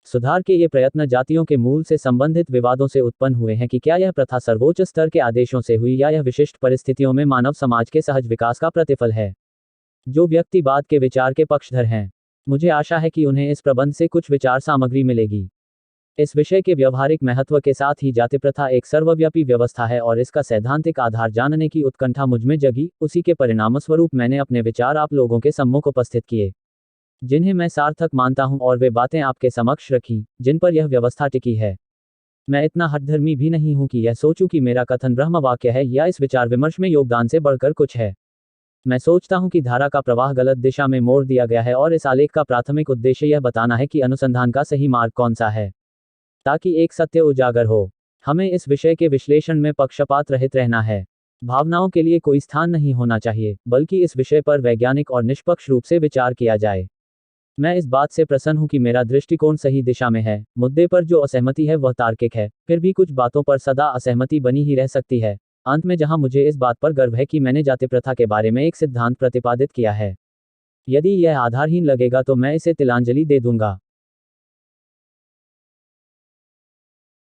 सुधार के ये प्रयत्न जातियों के मूल से संबंधित विवादों से उत्पन्न हुए हैं कि क्या यह प्रथा सर्वोच्च स्तर के आदेशों से हुई या यह विशिष्ट परिस्थितियों में मानव समाज के सहज विकास का प्रतिफल है। जो व्यक्तिवाद के विचार के पक्षधर हैं, मुझे आशा है कि उन्हें इस प्रबंध से कुछ विचार सामग्री मिलेगी। इस विषय के व्यवहारिक महत्व के साथ ही जाति प्रथा एक सर्वव्यापी व्यवस्था है और इसका सैद्धांतिक आधार जानने की उत्कंठा मुझमें जगी। उसी के परिणामस्वरूप मैंने अपने विचार आप लोगों के सम्मुख उपस्थित किए, जिन्हें मैं सार्थक मानता हूं, और वे बातें आपके समक्ष रखी जिन पर यह व्यवस्था टिकी है। मैं इतना हठधर्मी भी नहीं हूं कि यह सोचूं कि मेरा कथन ब्रह्म वाक्य है या इस विचार विमर्श में योगदान से बढ़कर कुछ है। मैं सोचता हूं कि धारा का प्रवाह गलत दिशा में मोड़ दिया गया है और इस आलेख का प्राथमिक उद्देश्य यह बताना है कि अनुसंधान का सही मार्ग कौन सा है, ताकि एक सत्य उजागर हो। हमें इस विषय के विश्लेषण में पक्षपात रहित रहना है। भावनाओं के लिए कोई स्थान नहीं होना चाहिए, बल्कि इस विषय पर वैज्ञानिक और निष्पक्ष रूप से विचार किया जाए। मैं इस बात से प्रसन्न हूं कि मेरा दृष्टिकोण सही दिशा में है। मुद्दे पर जो असहमति है वह तार्किक है, फिर भी कुछ बातों पर सदा असहमति बनी ही रह सकती है। अंत में जहां मुझे इस बात पर गर्व है कि मैंने जाति प्रथा के बारे में एक सिद्धांत प्रतिपादित किया है, यदि यह आधारहीन लगेगा तो मैं इसे तिलांजलि दे दूंगा।